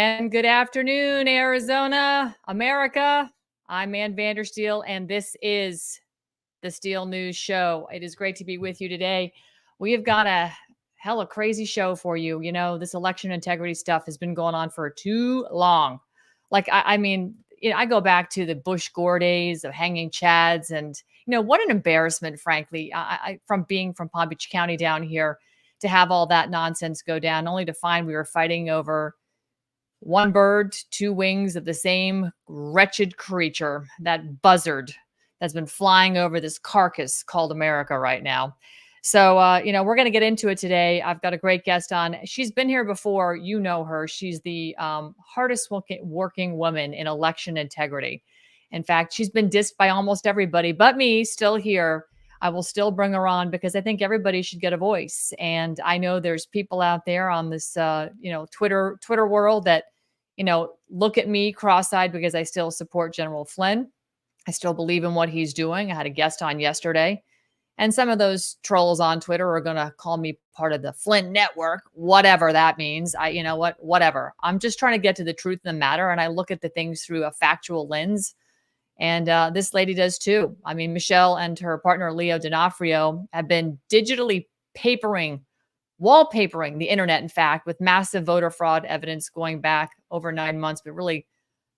And good afternoon, Arizona, America. I'm Vandersteel, and this is the Steel News Show. It is great to be with you today. We have got a hella crazy show for you. You know, this election integrity stuff has been going on for too long. Like, I mean, I go back to the Bush Gore days of hanging chads, and what an embarrassment, frankly, from being from Palm Beach County down here to have all that nonsense go down, only to find we were fighting over one bird, two wings of the same wretched creature, that buzzard that's been flying over this carcass called America right now. So, we're going to get into it today. I've got a great guest on. She's been here before. You know her. She's the hardest working woman in election integrity. In fact, she's been dissed by almost everybody but me, still here. I will still bring her on because I think everybody should get a voice. And I know there's people out there on this, Twitter world that, look at me cross-eyed because I still support General Flynn. I still believe in what he's doing. I had a guest on yesterday, and some of those trolls on Twitter are going to call me part of the Flynn network, whatever that means. Whatever. I'm just trying to get to the truth of the matter, and I look at the things through a factual lens. And this lady does too. I mean, Michelle and her partner, Leo D'Onofrio, have been digitally wallpapering the internet, in fact, with massive voter fraud evidence going back over 9 months, but really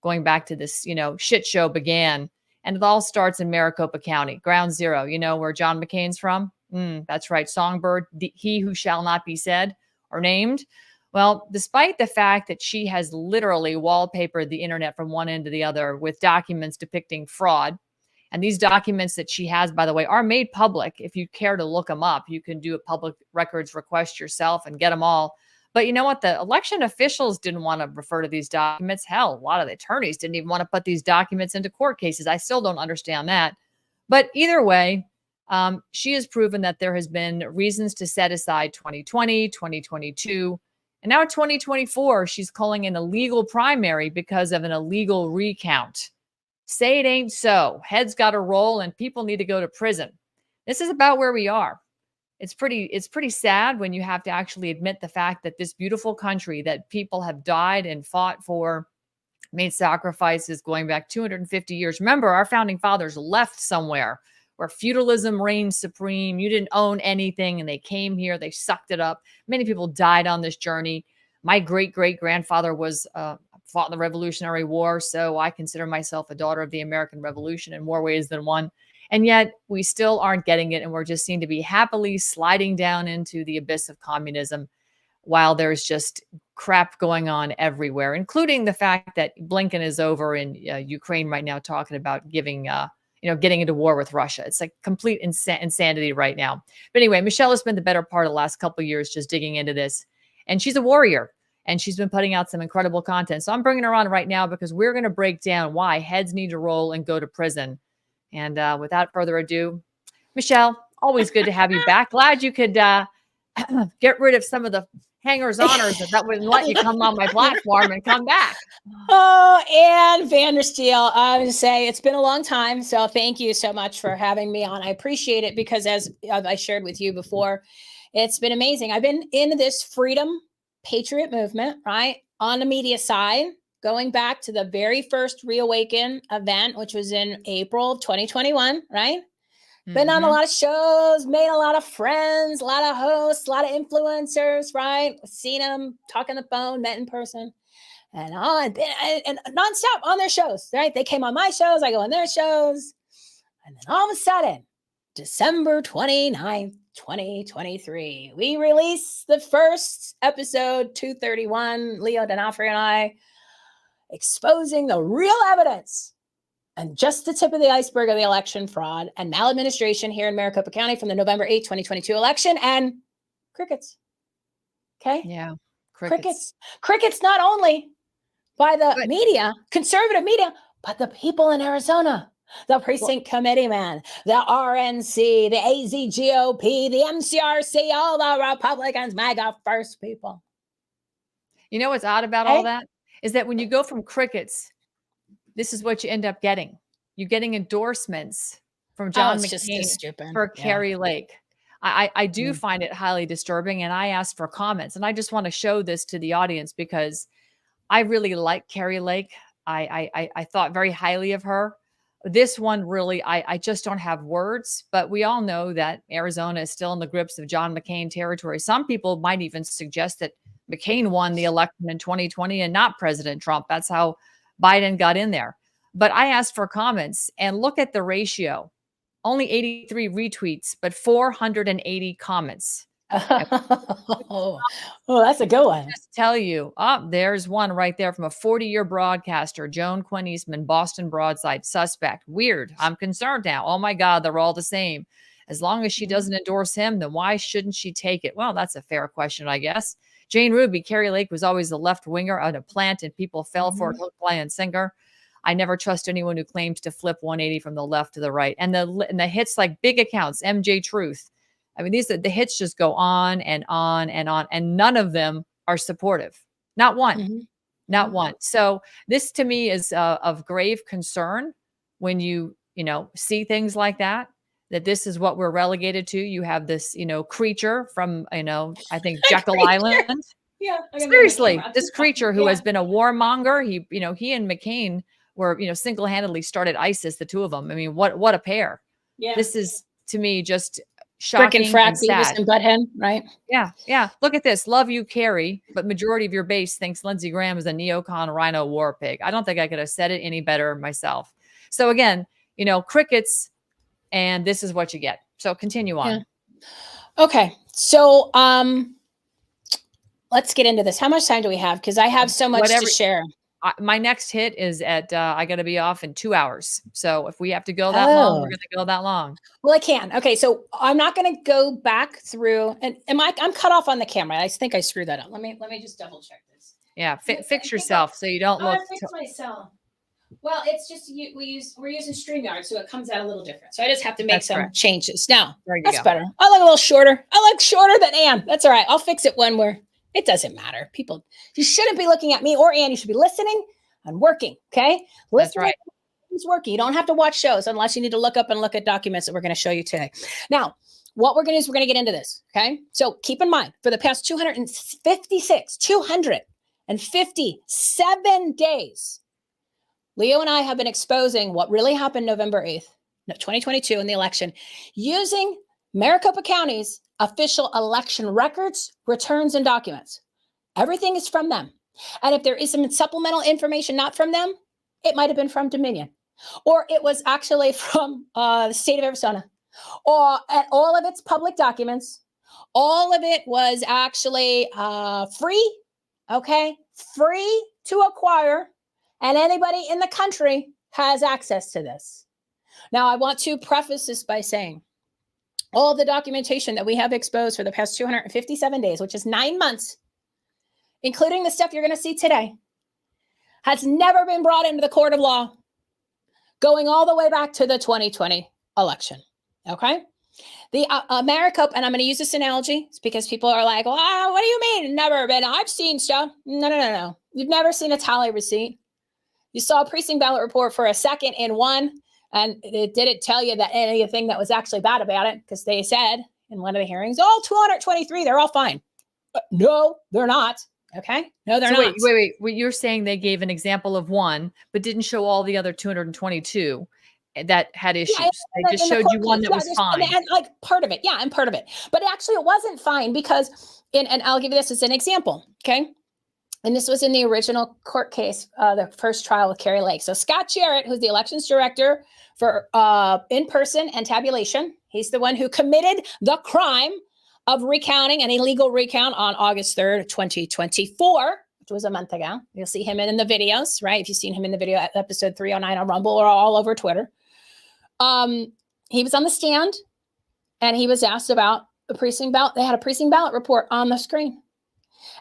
going back to this, shit show began. And it all starts in Maricopa County, ground zero, where John McCain's from. That's right. Songbird, he who shall not be said or named. Well, despite the fact that she has literally wallpapered the internet from one end to the other with documents depicting fraud, and these documents that she has, by the way, are made public. If you care to look them up, you can do a public records request yourself and get them all. But you know what? The election officials didn't want to refer to these documents. Hell, a lot of the attorneys didn't even want to put these documents into court cases. I still don't understand that. But either way, she has proven that there has been reasons to set aside 2020, 2022, and now 2024, she's calling an illegal primary because of an illegal recount. Say it ain't so. Heads got to roll and people need to go to prison. This is about where we are. It's pretty sad when you have to actually admit the fact that this beautiful country that people have died and fought for, made sacrifices going back 250 years. Remember, our founding fathers left somewhere where feudalism reigned supreme. You didn't own anything and they came here, they sucked it up. Many people died on this journey. My great-great-grandfather was fought in the Revolutionary War, so I consider myself a daughter of the American Revolution in more ways than one. And yet we still aren't getting it, and we're just seem to be happily sliding down into the abyss of communism while there's just crap going on everywhere, including the fact that Blinken is over in Ukraine right now talking about getting into war with Russia. It's like complete insanity right now. But anyway, Michelle has spent the better part of the last couple of years just digging into this, and she's a warrior. And she's been putting out some incredible content. So I'm bringing her on right now because we're going to break down why heads need to roll and go to prison. And without further ado, Michelle, always good to have you back. Glad you could get rid of some of the hangers-oners that wouldn't let you come on my platform and come back. Oh, and Vandersteel, I would say it's been a long time. So thank you so much for having me on. I appreciate it because as I shared with you before, it's been amazing. I've been in this freedom patriot movement, right? On the media side, going back to the very first Reawaken event, which was in April of 2021, right? Been on a lot of shows, made a lot of friends, a lot of hosts, a lot of influencers, right? Seen them, talk on the phone, met in person, and nonstop on their shows, right? They came on my shows, I go on their shows. And then all of a sudden, December 29th, 2023, we released the first episode 231, Leo D'Onofrio and I, exposing the real evidence and just the tip of the iceberg of the election fraud and maladministration here in Maricopa County from the November 8, 2022 election, and crickets. Okay? Yeah, crickets. Crickets not only by the media, conservative media, but the people in Arizona. The precinct committee man, the RNC, the AZGOP, the MCRC, all the Republicans, MAGA first people. You know what's odd about all that? Is that when you go from crickets, this is what you end up getting. You're getting endorsements from John McCain for Carrie Lake. I do find it highly disturbing, and I asked for comments. And I just want to show this to the audience because I really like Carrie Lake. I thought very highly of her. This one really, I just don't have words, but we all know that Arizona is still in the grips of John McCain territory. Some people might even suggest that McCain won the election in 2020 and not President Trump. That's how Biden got in there. But I asked for comments and look at the ratio. Only 83 retweets, but 480 comments. Oh, that's a good one. Just tell you, there's one right there from a 40-year broadcaster, Joan Quinn Eastman, Boston Broadside, suspect. Weird. I'm concerned now. Oh my God, they're all the same. As long as she doesn't endorse him, then why shouldn't she take it? Well, that's a fair question, I guess. Jane Ruby, Carrie Lake was always a left winger on a plant, and people fell for it, hook, line, and sinker. I never trust anyone who claims to flip 180 from the left to the right. And the hits like big accounts, MJ Truth. I mean, the hits just go on and on and on, and none of them are supportive. Not one, not one. So this to me is of grave concern when you see things like that. That this is what we're relegated to. You have this, creature from, I think Jekyll Island. Yeah. Seriously, this creature who has been a warmonger. He and McCain were, single-handedly started ISIS, the two of them. I mean, what a pair. Yeah. This is, to me, just shocking frickin' frat and sad. and butthead, right? Yeah. Yeah. Look at this. Love you, Carrie. But majority of your base thinks Lindsey Graham is a neocon rhino war pig. I don't think I could have said it any better myself. So again, crickets, and this is what you get. So continue on. Yeah. Okay. So let's get into this. How much time do we have? Because I have so much to share. My next hit is at I got to be off in 2 hours. So if we have to go that long, we're going to go that long. Well, I can. Okay, so I'm not going to go back through. And I'm cut off on the camera. I think I screwed that up. Let me just double check this. Yeah, fix yourself so you don't look. I fixed myself. Well, it's just we're using StreamYard, so it comes out a little different. So I just have to make some changes. Now that's better. I look a little shorter. I look shorter than Ann. That's all right. I'll fix it when it doesn't matter. People, you shouldn't be looking at me or Ann. You should be listening and working. Okay. That's right. It's working. You don't have to watch shows unless you need to look at documents that we're going to show you today. Now, what we're going to do is we're going to get into this. Okay. So keep in mind, for the past 257 days, Leo and I have been exposing what really happened November 8th, 2022 in the election, using Maricopa County's official election records, returns, and documents. Everything is from them. And if there is some supplemental information not from them, it might have been from Dominion, or it was actually from the state of Arizona, or all of its public documents. All of it was actually free, okay? Free to acquire, and anybody in the country has access to this. Now, I want to preface this by saying, all the documentation that we have exposed for the past 257 days, which is 9 months, including the stuff you're going to see today, has never been brought into the court of law, going all the way back to the 2020 election. Okay? The Maricopa, and I'm going to use this analogy because people are like, well, what do you mean? Never been. I've seen stuff. No. You've never seen a tally receipt. You saw a precinct ballot report for a second in one, and it didn't tell you that anything that was actually bad about it, because they said in one of the hearings, 223, they're all fine. No, they're not. Okay. No, they're not. Wait. You're saying they gave an example of one, but didn't show all the other 222 that had issues. Yeah, they just showed you one that was fine. And like part of it. Yeah. And part of it. But actually it wasn't fine because, and I'll give you this as an example. Okay. And this was in the original court case, the first trial with Carrie Lake. So Scott Jarrett, who's the elections director for in-person and tabulation, he's the one who committed the crime of recounting an illegal recount on August 3rd, 2024, which was a month ago. You'll see him in the videos, right? If you've seen him in the video at episode 309 on Rumble or all over Twitter. He was on the stand and he was asked about the precinct ballot. They had a precinct ballot report on the screen.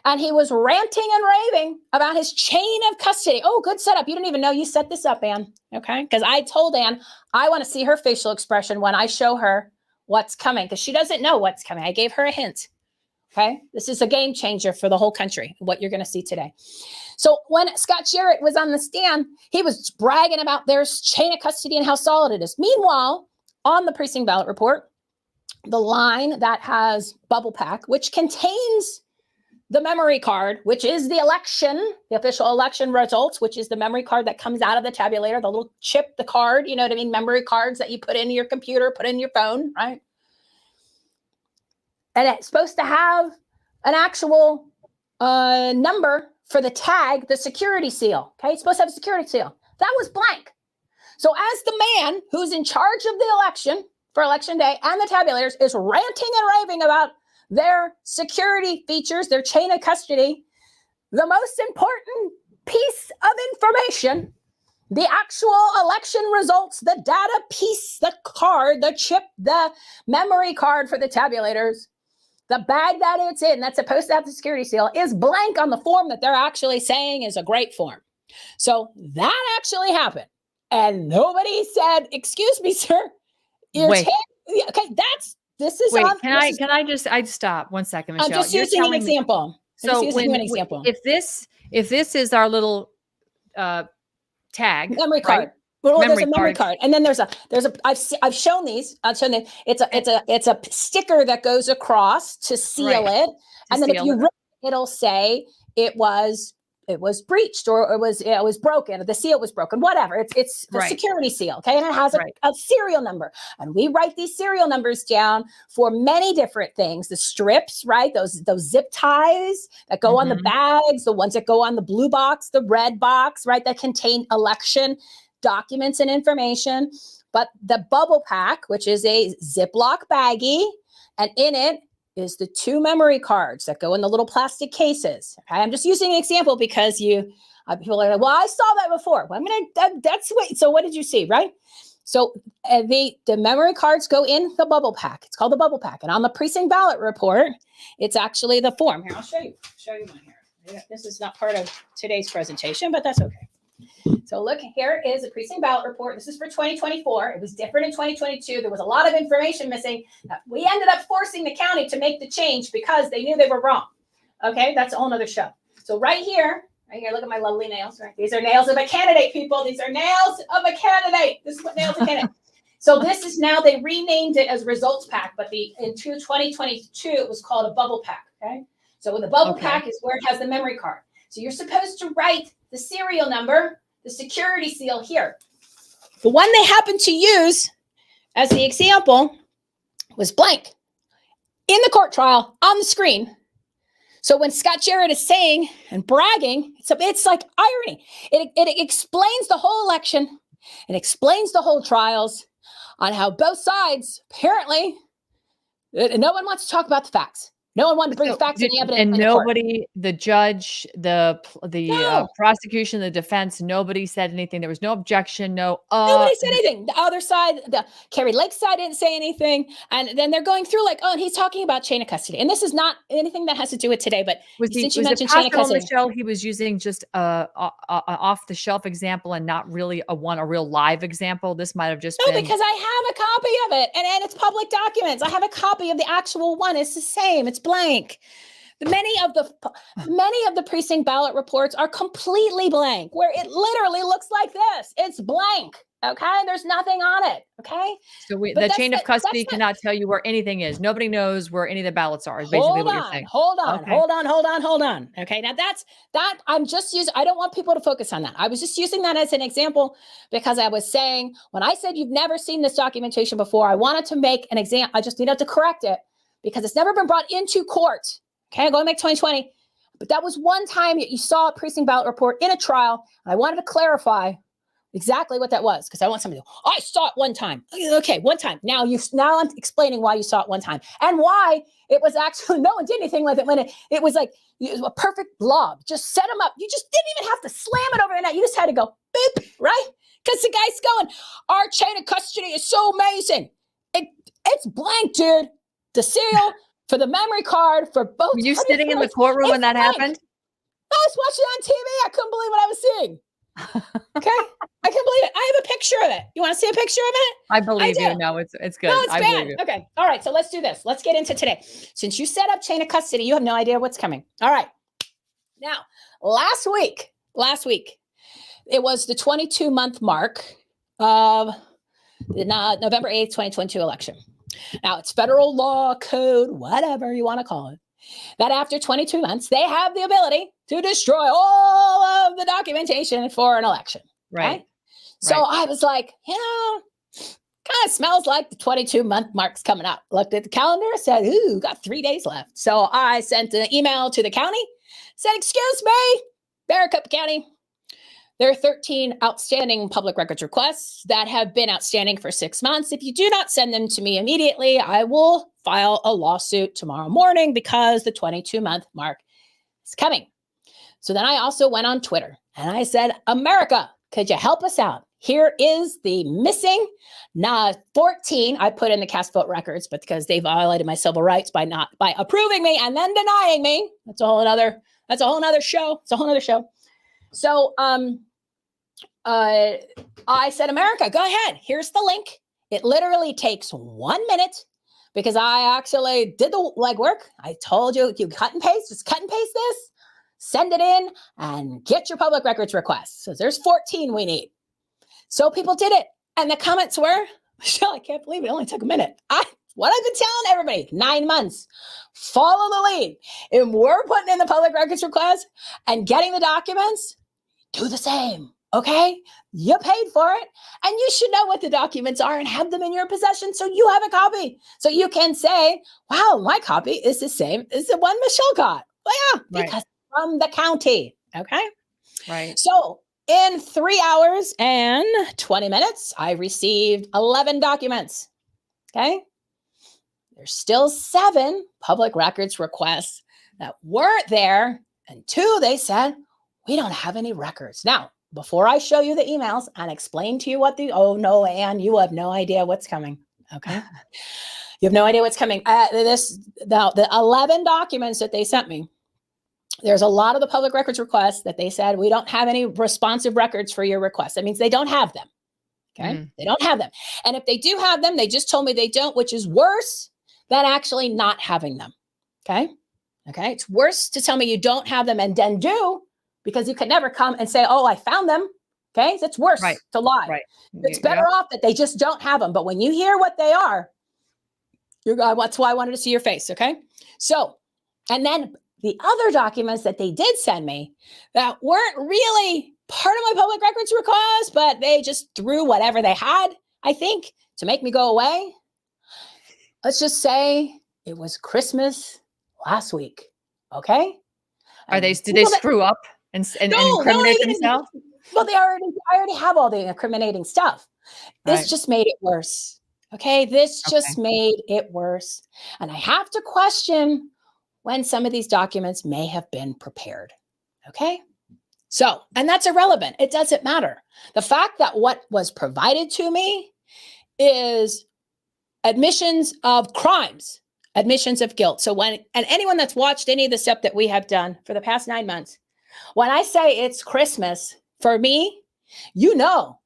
And he was ranting and raving about his chain of custody. Oh, good setup. You didn't even know you set this up, Ann. Okay. Because I told Ann, I want to see her facial expression when I show her what's coming, because she doesn't know what's coming. I gave her a hint. Okay. This is a game changer for the whole country, what you're going to see today. So when Scott Jarrett was on the stand, he was bragging about their chain of custody and how solid it is. Meanwhile, on the precinct ballot report, the line that has bubble pack, which contains the memory card, which is the election, the official election results, which is the memory card that comes out of the tabulator, the little chip, the card, you know what I mean? Memory cards that you put in your computer, put in your phone, right? And it's supposed to have an actual number for the tag, the security seal. Okay, it's supposed to have a security seal. That was blank. So as the man who's in charge of the election for election day and the tabulators is ranting and raving about their security features, their chain of custody, the most important piece of information, the actual election results, the data piece, the card, the chip, the memory card for the tabulators, the bag that it's in that's supposed to have the security seal is blank on the form that they're actually saying is a great form. So that actually happened. And nobody said, excuse me, sir. Wait. Okay, this is Wait, on. I'd stop 1 second, Michelle. I'm just using an example. If this is our little tag memory card. Right? Well, there's a memory card, and then there's a. I've shown these. It's a sticker that goes across to seal it, and then if you rip it, it'll say it was breached or it was broken. The seal was broken. Whatever. It's the security seal. Okay, and it has a serial number, and we write these serial numbers down for many different things. The strips, right? Those zip ties that go on the bags, the ones that go on the blue box, the red box, right? That contain election documents and information, but the bubble pack, which is a Ziploc baggie, and in it is the 2 memory cards that go in the little plastic cases. Okay? I'm just using an example because people are like, well, I saw that before. Well, so what did you see, right? So the memory cards go in the bubble pack. It's called the bubble pack. And on the precinct ballot report, it's actually the form. Here, I'll show you one here. This is not part of today's presentation, but that's okay. So look, here is a precinct ballot report. This is for 2024. It was different in 2022. There was a lot of information missing. We ended up forcing the county to make the change because they knew they were wrong. Okay, that's a whole nother show. So right here, look at my lovely nails. Right, these are nails of a candidate, people. These are nails of a candidate. This is what nails a candidate. So this is now, they renamed it as results pack, but in 2022, it was called a bubble pack. Okay, so the bubble pack is where it has the memory card. So you're supposed to write the serial number, the security seal here. The one they happened to use as the example was blank in the court trial on the screen. So when Scott Jarrett is saying and bragging, it's like irony. It explains the whole election. It explains the whole trials on how both sides, apparently, no one wants to talk about the facts. No one wanted to bring facts and evidence. And nobody, the judge, the prosecution, the defense, nobody said anything. There was no objection. Nobody said anything. The other side, the Carrie Lake side didn't say anything. And then they're going through like, and he's talking about chain of custody. And this is not anything that has to do with today, but since you mentioned chain of custody. Michelle, he was using just a off the shelf example and not really a real live example. This might have just been. Because I have a copy of it and it's public documents. I have a copy of the actual one. It's the same. It's blank. Many of the precinct ballot reports are completely blank, where it literally looks like this. It's blank. Okay, there's nothing on it. Okay, so the chain of custody cannot tell you where anything is. Nobody knows where any of the ballots are. Is basically what you're saying. Hold on. Okay, now that's I'm just using. I don't want people to focus on that. I was just using that as an example because I was saying when I said you've never seen this documentation before, I wanted to make an example. I just needed to correct it because it's never been brought into court. Okay, going back 2020, but that was one time you saw a precinct ballot report in a trial. And I wanted to clarify exactly what that was because I want somebody to go, I saw it one time. Okay, one time. Now I'm explaining why you saw it one time and why it was actually no one did anything with it when it was like a perfect blob. Just set them up. You just didn't even have to slam it over the net. You just had to go boop, right? Because the guy's going, our chain of custody is so amazing. It's blank, dude. The seal for the memory card for both. Were you sitting in the courtroom when that happened? I was watching it on TV. I couldn't believe what I was seeing. Okay, I can't believe it. I have a picture of it. You want to see a picture of it? I believe you. No, it's good. No, it's bad. Okay, all right. So let's do this. Let's get into today. Since you set up chain of custody, you have no idea what's coming. All right. Now, last week, it was the 22-month mark of the November 8th, 2022 election. Now, it's federal law, code, whatever you want to call it. that after 22 months, they have the ability to destroy all of the documentation for an election. Right. Okay? So I was like, kind of smells like the 22-month mark's coming up. Looked at the calendar, said, ooh, got 3 days left. So I sent an email to the county, said, excuse me, Maricopa County, there are 13 outstanding public records requests that have been outstanding for 6 months. If you do not send them to me immediately, I will file a lawsuit tomorrow morning because the 22-month mark is coming. So then I also went on Twitter and I said, America, could you help us out? Here is the missing 14. I put in the cast vote records, but because they violated my civil rights by approving me and then denying me, that's a whole nother show. It's a whole nother show. So I said, America, go ahead. Here's the link. It literally takes 1 minute because I actually did the legwork. I told you, you cut and paste, just cut and paste this, send it in and get your public records requests. So there's 14 we need. So people did it. And the comments were, Michelle, I can't believe it only took a minute. What I've been telling everybody, 9 months, follow the lead. If we're putting in the public records request and getting the documents, do the same, okay? You paid for it, and you should know what the documents are and have them in your possession so you have a copy. So you can say, wow, my copy is the same as the one Michelle got. Well, yeah, because from the county, okay? Right. So in 3 hours and 20 minutes, I received 11 documents, okay? There's still 7 public records requests that weren't there. And 2, they said, we don't have any records. Now, before I show you the emails and explain to you oh no, Anne, you have no idea what's coming. Okay. You have no idea what's coming. The 11 documents that they sent me, there's a lot of the public records requests that they said, we don't have any responsive records for your request. That means they don't have them. Okay. They don't have them. And if they do have them, they just told me they don't, which is worse than actually not having them. Okay. Okay. It's worse to tell me you don't have them and then do, because you could never come and say, oh, I found them. Okay. It's worse to lie. Right. It's better off that they just don't have them. But when you hear what they are, that's why I wanted to see your face. Okay. So, and then the other documents that they did send me that weren't really part of my public records request, but they just threw whatever they had, I think, to make me go away. Let's just say it was Christmas last week. Okay. Did they screw up and incriminate themselves? Well, I already have all the incriminating stuff. This just made it worse. Okay. This just made it worse. And I have to question when some of these documents may have been prepared. Okay. So, and that's irrelevant. It doesn't matter. The fact that what was provided to me is admissions of crimes, admissions of guilt. So and anyone that's watched any of the stuff that we have done for the past 9 months, when I say it's Christmas, for me, you know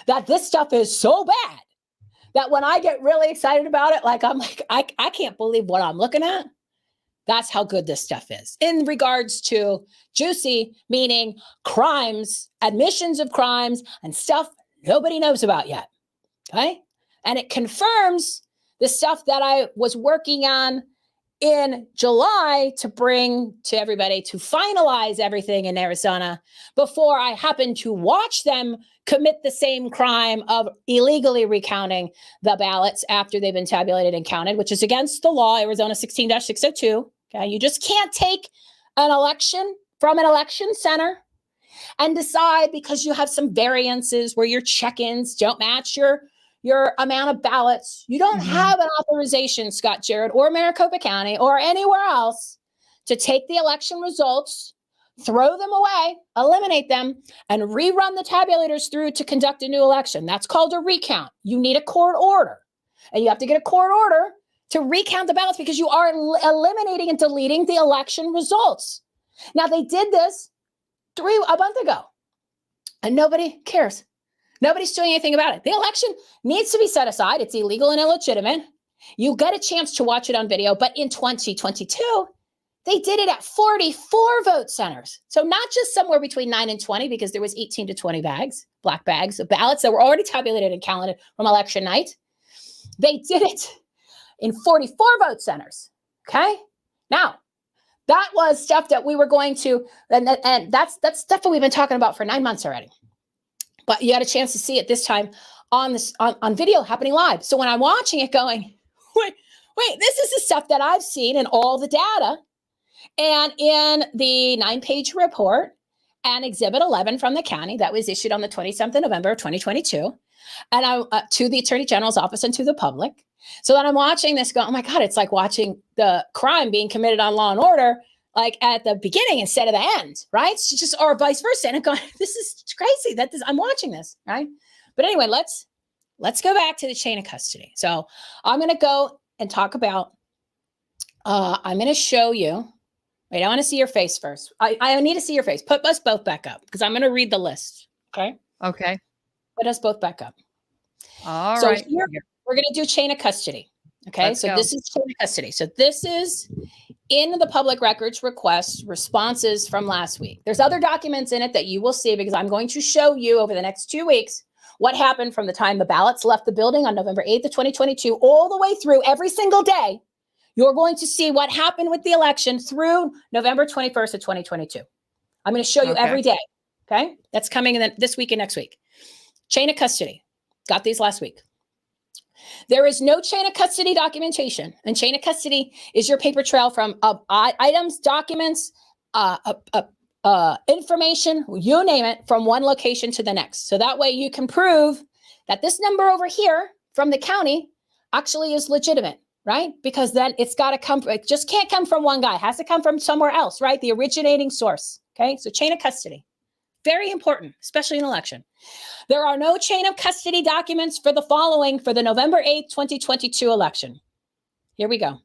that this stuff is so bad that when I get really excited about it, I'm like, I can't believe what I'm looking at. That's how good this stuff is. In regards to juicy, meaning crimes, admissions of crimes, and stuff nobody knows about yet. Okay? And it confirms the stuff that I was working on in July to bring to everybody to finalize everything in Arizona before I happened to watch them commit the same crime of illegally recounting the ballots after they've been tabulated and counted, which is against the law, Arizona 16-602. Okay, you just can't take an election from an election center and decide because you have some variances where your check-ins don't match your amount of ballots. You don't have an authorization, Scott Jared or Maricopa County or anywhere else to take the election results, throw them away, eliminate them, and rerun the tabulators through to conduct a new election. That's called a recount. You need a court order, and you have to get a court order to recount the ballots because you are eliminating and deleting the election results. Now, they did this a month ago, and nobody cares. Nobody's doing anything about it. The election needs to be set aside. It's illegal and illegitimate. You get a chance to watch it on video, but in 2022, they did it at 44 vote centers. So not just somewhere between 9 and 20, because there was 18 to 20 black bags of ballots that were already tabulated and counted from election night. They did it in 44 vote centers. Okay. Now, That was stuff that we were going to, and that's stuff that we've been talking about for 9 months already. But you had a chance to see it this time on this on video happening live. So when I'm watching it going, wait, this is the stuff that I've seen in all the data and in the 9-page report and Exhibit 11 from the county that was issued on the 27th of November of 2022, and I to the Attorney General's office and to the public. So then I'm watching this go, oh my God, it's like watching the crime being committed on Law and Order, like at the beginning instead of the end, right? It's just, or vice versa. And I'm going, this is crazy that I'm watching this, right? But anyway, let's go back to the chain of custody. So I'm going to go and talk about, I'm going to show you, wait, I want to see your face first. I need to see your face. Put us both back up because I'm going to read the list. Okay. Okay. Put us both back up. All so right. Here, we're going to do chain of custody. Okay. Let's so go. This is chain of custody. So this is in the public records request responses from last week. There's other documents in it that you will see because I'm going to show you over the next 2 weeks what happened from the time the ballots left the building on November 8th of 2022 all the way through every single day. You're going to see what happened with the election through November 21st of 2022. I'm going to show you every day. Okay. That's coming in this week and next week. Chain of custody. Got these last week. There is no chain of custody documentation, and chain of custody is your paper trail from items, documents, information, you name it, from one location to the next. So that way you can prove that this number over here from the county actually is legitimate, right? Because then it's got to come, it just can't come from one guy. It has to come from somewhere else, right? The originating source. Okay. So chain of custody, very important, especially in election. There are no chain of custody documents for the following for the November 8th, 2022 election. Here we go.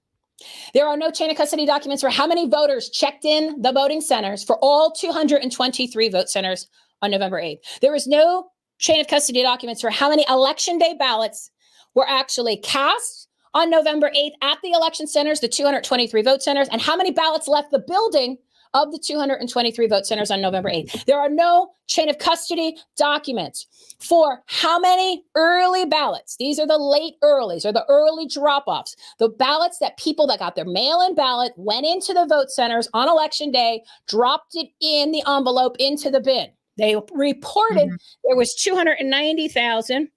There are no chain of custody documents for how many voters checked in the voting centers for all 223 vote centers on November 8th. There is no chain of custody documents for how many election day ballots were actually cast on November 8th at the election centers, the 223 vote centers, and how many ballots left the building of the 223 vote centers on November 8th. There are no chain of custody documents for how many early ballots. These are the late earlies or the early drop-offs. The ballots that people that got their mail-in ballot went into the vote centers on election day, dropped it in the envelope into the bin. They reported there was 290,000.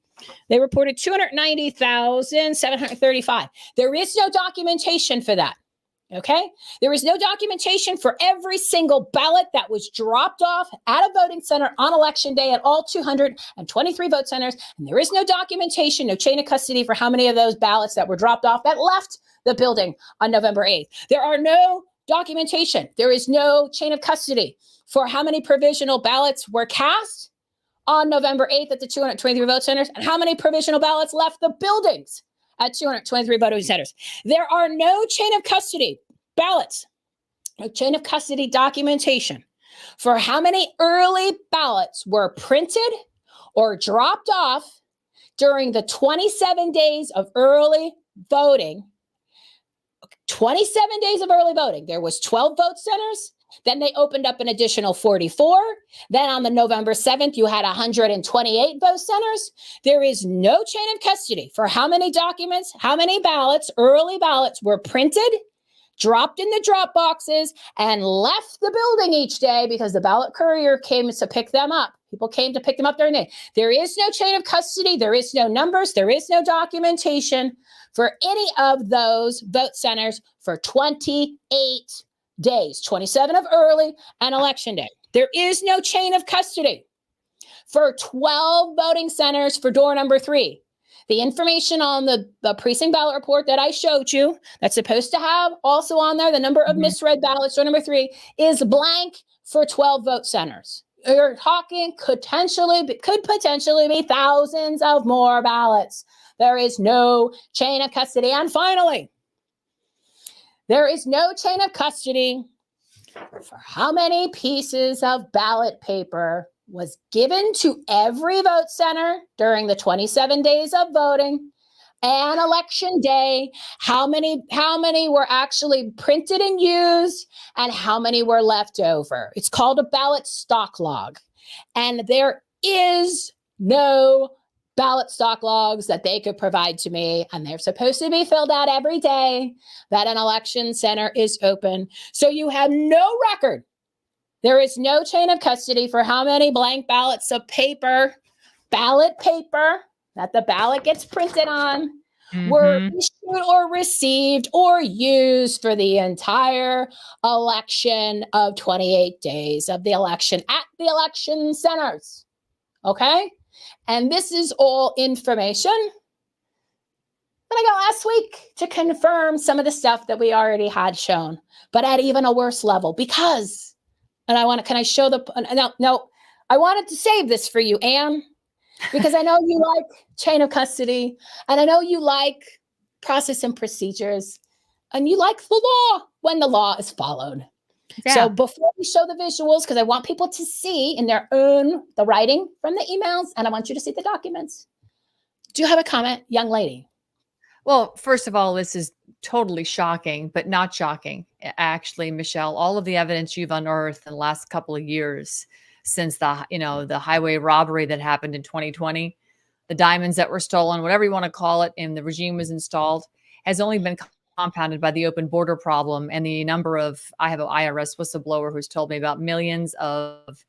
They reported 290,735. There is no documentation for that. Okay. There is no documentation for every single ballot that was dropped off at a voting center on election day at all 223 vote centers. And there is no documentation, no chain of custody for how many of those ballots that were dropped off that left the building on November 8th. There are no documentation. There is no chain of custody for how many provisional ballots were cast on November 8th at the 223 vote centers and how many provisional ballots left the buildings at 223 voting centers. There are no chain of custody ballots, no chain of custody documentation for how many early ballots were printed or dropped off during the 27 days of early voting. 27 days of early voting. There was 12 vote centers. Then they opened up an additional 44. Then on the November 7th, you had 128 vote centers. There is no chain of custody for how many documents, how many ballots, early ballots were printed, dropped in the drop boxes, and left the building each day because the ballot courier came to pick them up. People came to pick them up during the day. There is no chain of custody. There is no numbers. There is no documentation for any of those vote centers for 28 days, 27 of early and election day. There is no chain of custody for 12 voting centers for door number 3. The information on the precinct ballot report that I showed you, that's supposed to have also on there the number of misread ballots, door number 3, is blank for 12 vote centers. You're talking could potentially be thousands of more ballots. There is no chain of custody. And finally, there is no chain of custody for how many pieces of ballot paper was given to every vote center during the 27 days of voting and election day, how many were actually printed and used, and how many were left over. It's called a ballot stock log. And there is no ballot stock logs that they could provide to me, and they're supposed to be filled out every day that an election center is open. So you have no record. There is no chain of custody for how many blank ballots of paper, ballot paper that the ballot gets printed on, were issued or received or used for the entire election of 28 days of the election at the election centers. Okay? And this is all information that I got last week to confirm some of the stuff that we already had shown, but at even a worse level. Because, and can I show no, I wanted to save this for you, Anne, because I know you like chain of custody, and I know you like process and procedures, and you like the law when the law is followed. Yeah. So before we show the visuals, because I want people to see in their own, the writing from the emails, and I want you to see the documents. Do you have a comment, young lady? Well, first of all, this is totally shocking, but not shocking. Actually, Michelle, all of the evidence you've unearthed in the last couple of years since the highway robbery that happened in 2020, the diamonds that were stolen, whatever you want to call it, and the regime was installed, has only been compounded by the open border problem and the number of, I have an IRS whistleblower who's told me about millions of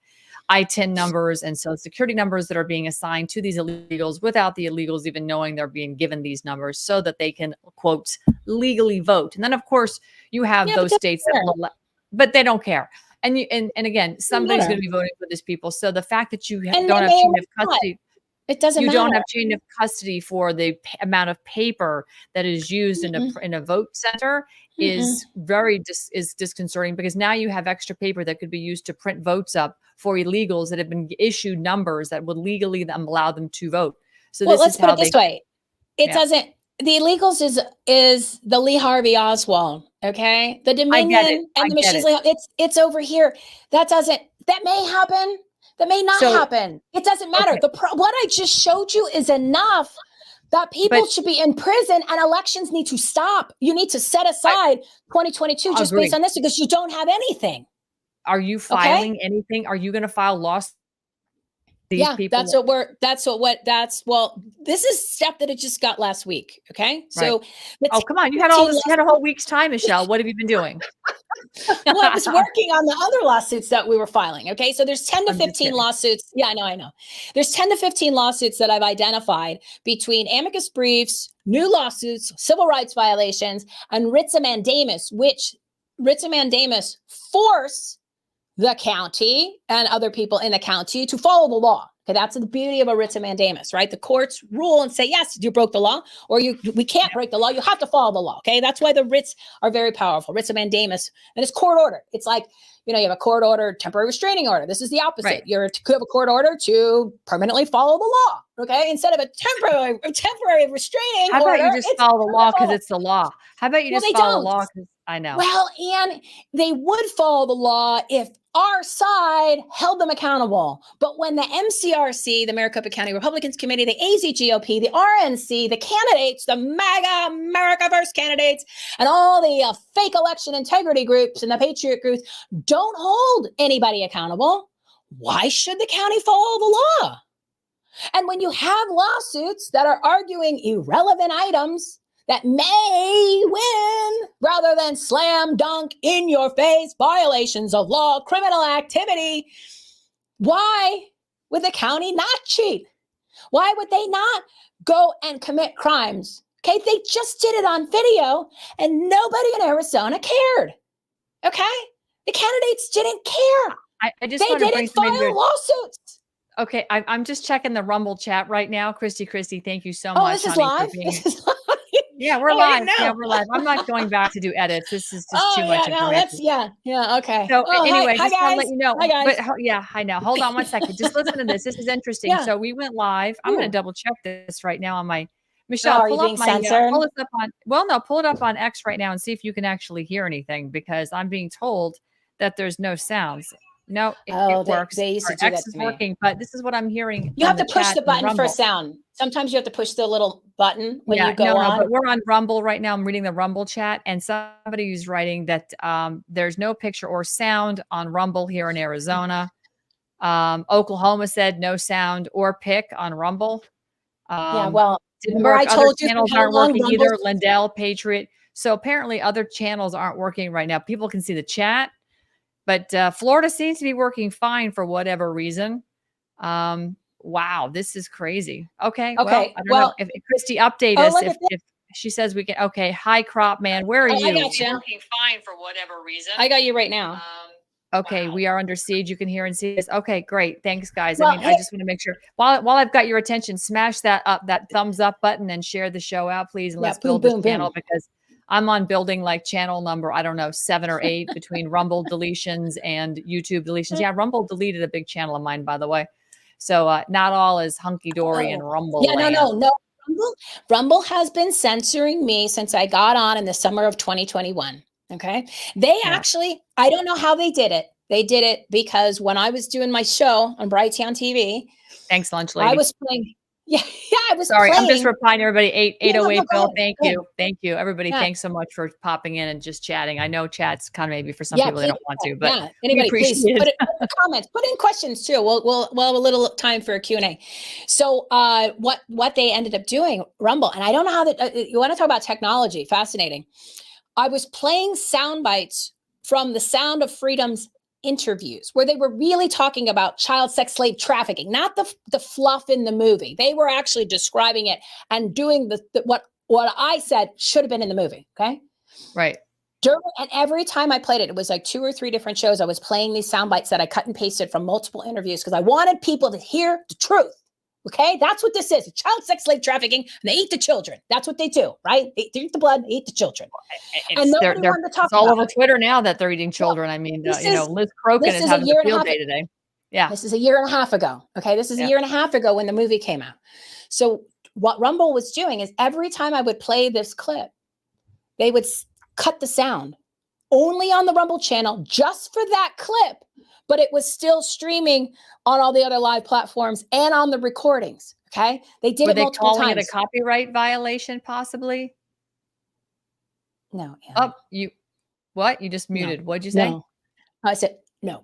ITIN numbers and social security numbers that are being assigned to these illegals without the illegals even knowing they're being given these numbers so that they can, quote, legally vote. And then, of course, you have those states that will, but they don't care. And again, somebody's going to be voting for these people. So the fact that you don't have chain of custody, it doesn't matter. You don't have chain of custody for the amount of paper that is used in a vote center is is disconcerting, because now you have extra paper that could be used to print votes up for illegals that have been issued numbers that would legally allow them to vote. So let's put it this way. It doesn't. The illegals is the Lee Harvey Oswald. Okay, the Dominion and the machines. It's over here. That may happen. That may not happen. It doesn't matter. What I just showed you is enough that people should be in prison and elections need to stop. You need to set aside 2022 just based on this, because you don't have anything. Are you filing anything? Are you going to file lawsuits? People? This is stuff that it just got last week. Okay. So, come on. You had a whole week's time, Michelle. What have you been doing? Well, I was working on the other lawsuits that we were filing. Okay. So there's 10 to 15 lawsuits. Yeah, I know. There's 10 to 15 lawsuits that I've identified between amicus briefs, new lawsuits, civil rights violations, and writs of mandamus, which writs of mandamus force the county and other people in the county to follow the law. Okay, that's the beauty of a writ of mandamus, right? The courts rule and say, yes, you broke the law, or we can't break the law. You have to follow the law. Okay, that's why the writs are very powerful. Writs of mandamus, and it's court order. It's like, you have a court order, temporary restraining order. This is the opposite. Right. You have a court order to permanently follow the law. Okay, instead of a temporary restraining order. How about you just follow the law because it's the law? How about you just follow the law? I know. Well, and they would follow the law if our side held them accountable. But when the MCRC, the Maricopa County Republicans Committee, the AZGOP, the RNC, the candidates, the MAGA America First candidates, and all the fake election integrity groups and the patriot groups don't hold anybody accountable, why should the county follow the law? And when you have lawsuits that are arguing irrelevant items that may win rather than slam dunk in your face violations of law, criminal activity, why would the county not cheat? Why would they not go and commit crimes? Okay, they just did it on video and nobody in Arizona cared. Okay, the candidates didn't care. I just they didn't file lawsuits. Okay, I'm just checking the Rumble chat right now. Christy, thank you so much. Oh, this is live? This is live? Yeah, we're live. Yeah, we're live. I'm not going back to do edits. This is just too much information. Okay. So anyway, just want to let you know. Hi, guys. But I know. Hold on one second. Just listen to this. This is interesting. Yeah. So we went live. I'm going to double check this right now on my Michelle. Are you being censored? Pull it up on X right now and see if you can actually hear anything, because I'm being told that there's no sounds. No, it works. They used to do X that to is working, but this is what I'm hearing. You have to push the button for sound. Sometimes you have to push the little button when you go on. But we're on Rumble right now. I'm reading the Rumble chat, and somebody who's writing that there's no picture or sound on Rumble here in Arizona. Oklahoma said no sound or pic on Rumble. Yeah, well, Didn't remember I work. Other told you for channels how aren't long working Rumble. either. Lindell, Patriot. So apparently other channels aren't working right now. People can see the chat, but Florida seems to be working fine for whatever reason. Wow, this is crazy. Okay, well, Okay, I don't know well, if Christy update oh, us look at this. if she says we can. Okay, hi crop man, where are I you? got you. Working fine for whatever reason. I got you right now. Okay, Wow. we are under siege. You can hear and see us. Okay, great. Thanks, guys. Well, I mean, I just want to make sure while I've got your attention, smash that thumbs up button and share the show out, please. And yeah, let's boom, build this boom, channel boom. because I'm on building like channel number, I don't know, 7 or 8 between Rumble deletions and YouTube deletions. Yeah, Rumble deleted a big channel of mine, by the way. So not all is hunky dory in Rumble Yeah, land. no. Rumble has been censoring me since I got on in the summer of 2021. Okay. They actually, I don't know how they did it. They did it because when I was doing my show on Brighteon TV, Thanks, lunch lady. I was playing. Yeah, I was Sorry, playing. I'm just replying to everybody. 808 Bill. Ahead. Thank you. Everybody, Yeah. Thanks so much for popping in and just chatting. I know chat's kind of maybe for some people they don't want to, but anybody, please it. put it in the comments, put in questions too. We'll have a little time for a Q&A. So what they ended up doing, Rumble, and I don't know how that you want to talk about technology, fascinating. I was playing sound bites from the Sound of Freedom's interviews where they were really talking about child sex slave trafficking, not the fluff in the movie. They were actually describing it and doing what I said should have been in the movie. Okay. Right. And every time I played it, it was like 2 or 3 different shows. I was playing these sound bites that I cut and pasted from multiple interviews because I wanted people to hear the truth. Okay, that's what this is. Child sex slave trafficking, and they eat the children. That's what they do, right? They eat the blood, they eat the children. And nobody wanted to talk it's all about over Twitter now that they're eating children. Well, I mean, Liz Crokin is having a field day today. Yeah. This is a year and a half ago. Okay, this is a year and a half ago when the movie came out. So what Rumble was doing is every time I would play this clip, they would cut the sound only on the Rumble channel just for that clip, but it was still streaming on all the other live platforms and on the recordings. Okay. They did it multiple times. Were they calling it a copyright violation possibly? No. Yeah. Oh, what? You just muted. No. What'd you say? No. I said, no.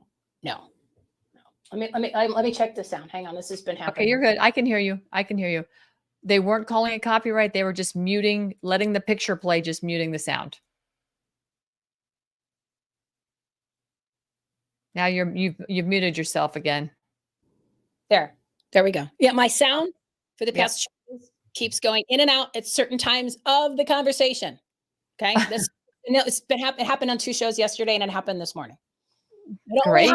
Let me check this out. Hang on. This has been happening. Okay, you're good. I can hear you. They weren't calling it copyright. They were just muting, letting the picture play, just muting the sound. Now you've muted yourself again. There we go. Yeah, my sound for the past shows keeps going in and out at certain times of the conversation. Okay, it happened on 2 shows yesterday, and it happened this morning. Great.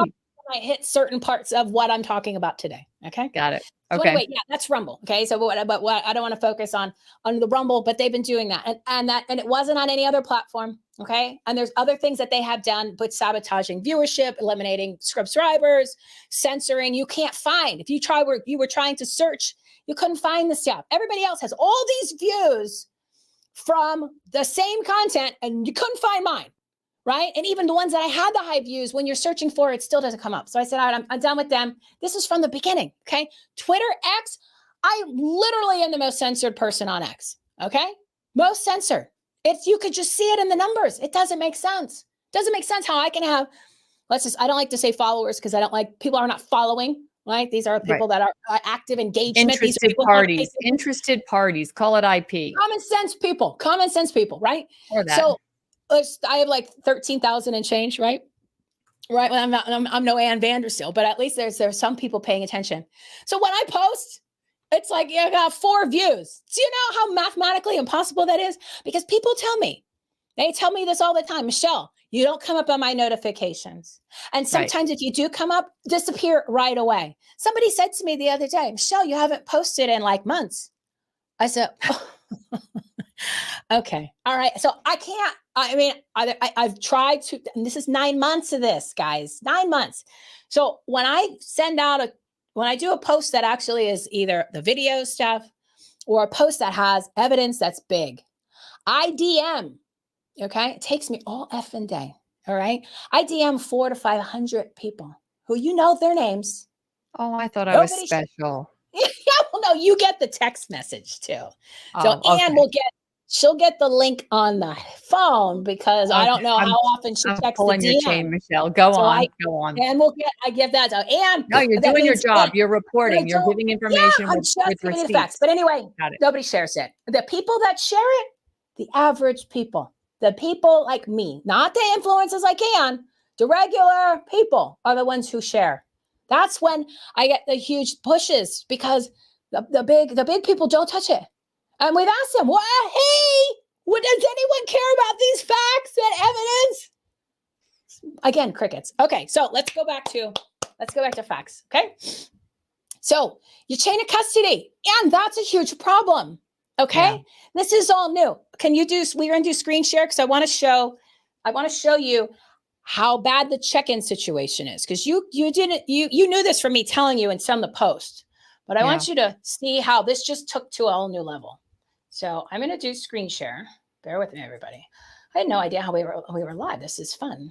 I hit certain parts of what I'm talking about today. Okay, got it. Okay. So anyway, yeah, that's Rumble. Okay, so what I don't want to focus on the Rumble, but they've been doing that, and it wasn't on any other platform. Okay, and there's other things that they have done, but sabotaging viewership, eliminating subscribers, censoring. You can't find if you were trying to search, you couldn't find the stuff. Everybody else has all these views from the same content, and you couldn't find mine. Right. And even the ones that I had the high views, when you're searching for it, still doesn't come up. So I said, all right, I'm done with them. This is from the beginning. Okay. Twitter, X, I literally am the most censored person on X. Okay. Most censored. If you could just see it in the numbers, it doesn't make sense. Doesn't make sense how I can have, I don't like to say followers because I don't like people are not following. Right. These are people that are active engagement. Interested parties. Call it IP. Common sense people. Right. Or that. So I have like 13,000 and change, right? Right. Well, I'm no Ann Vandersteel, but at least there's some people paying attention. So when I post, it's like, I got 4 views. Do you know how mathematically impossible that is? Because people they tell me this all the time, Michelle, you don't come up on my notifications. And sometimes if you do come up, disappear right away. Somebody said to me the other day, Michelle, you haven't posted in like months. I said, okay. All right. So I can't, I've tried to, and this is 9 months of this, guys, 9 months. So when I when I do a post that actually is either the video stuff or a post that has evidence that's big, I DM, okay? It takes me all effing day. All right. I DM 400 to 500 people who their names. Oh, I thought I was special. Yeah, well, no, you get the text message too. So Anne will get, she'll get the link on the phone because I don't know how often she I'm checks the pulling your DM. chain, Michelle. Go So on. Go on. and I give that out. And No, you're that doing your means job. that You're reporting. You're giving information I'm with just giving you the facts. receipts. But anyway, Got it. nobody shares it. The people that share it, the average people, the people like me, not the influencers like Ann, the regular people are the ones who share. That's when I get the huge pushes because the big people don't touch it. And we've asked them, well, hey, does anyone care about these facts and evidence? Again, crickets. Okay, so let's go back to facts. Okay. So your chain of custody, and that's a huge problem. Okay. Yeah. This is all new. We're going to do screen share because I want to show you how bad the check-in situation is. Because you knew this from me telling you in some of the posts, but I want you to see how this just took to a whole new level. So I'm going to do screen share. Bear with me, everybody. I had no idea how we were live. This is fun.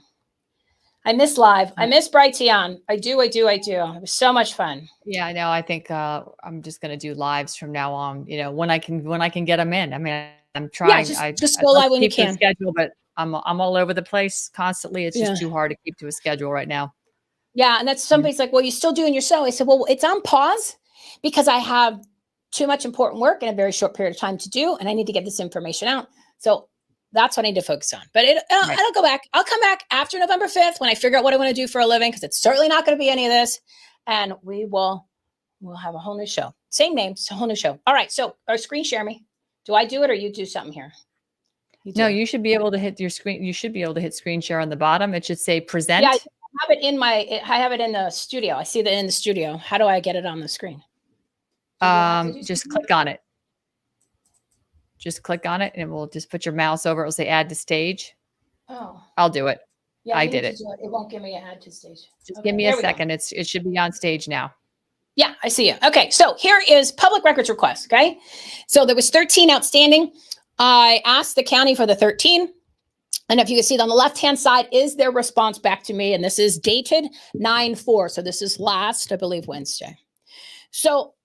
I miss live. I miss Brightion. I do. It was so much fun. Yeah, I know. I think I'm just going to do lives from now on. You know, when I can get them in. I mean, I'm trying. Yeah, just go live when you can. Schedule, but I'm all over the place constantly. It's just too hard to keep to a schedule right now. Yeah, and that's somebody's like, well, you're still doing your show. I said, well, it's on pause because I have too much important work in a very short period of time to do, and I need to get this information out. So that's what I need to focus on. But I'll go back. I'll come back after November 5th when I figure out what I want to do for a living, because it's certainly not going to be any of this. And we'll have a whole new show. Same name, it's a whole new show. All right. So screen share me. Do I do it or you do something here? No, you should be able to hit your screen. You should be able to hit screen share on the bottom. It should say present. Yeah, I have it in the studio. I see that in the studio. How do I get it on the screen? Just click on it. Just click on it and we'll just put your mouse over. It will say add to stage. Oh, I'll do it. Yeah, I did it. It won't give me an add to stage. Just give me a second. It should be on stage now. Yeah, I see you. Okay, so here is public records request. Okay, so there was 13 outstanding. I asked the county for the 13. And if you can see on the left-hand side is their response back to me. And this is dated 9/4. So this is last, I believe, Wednesday. So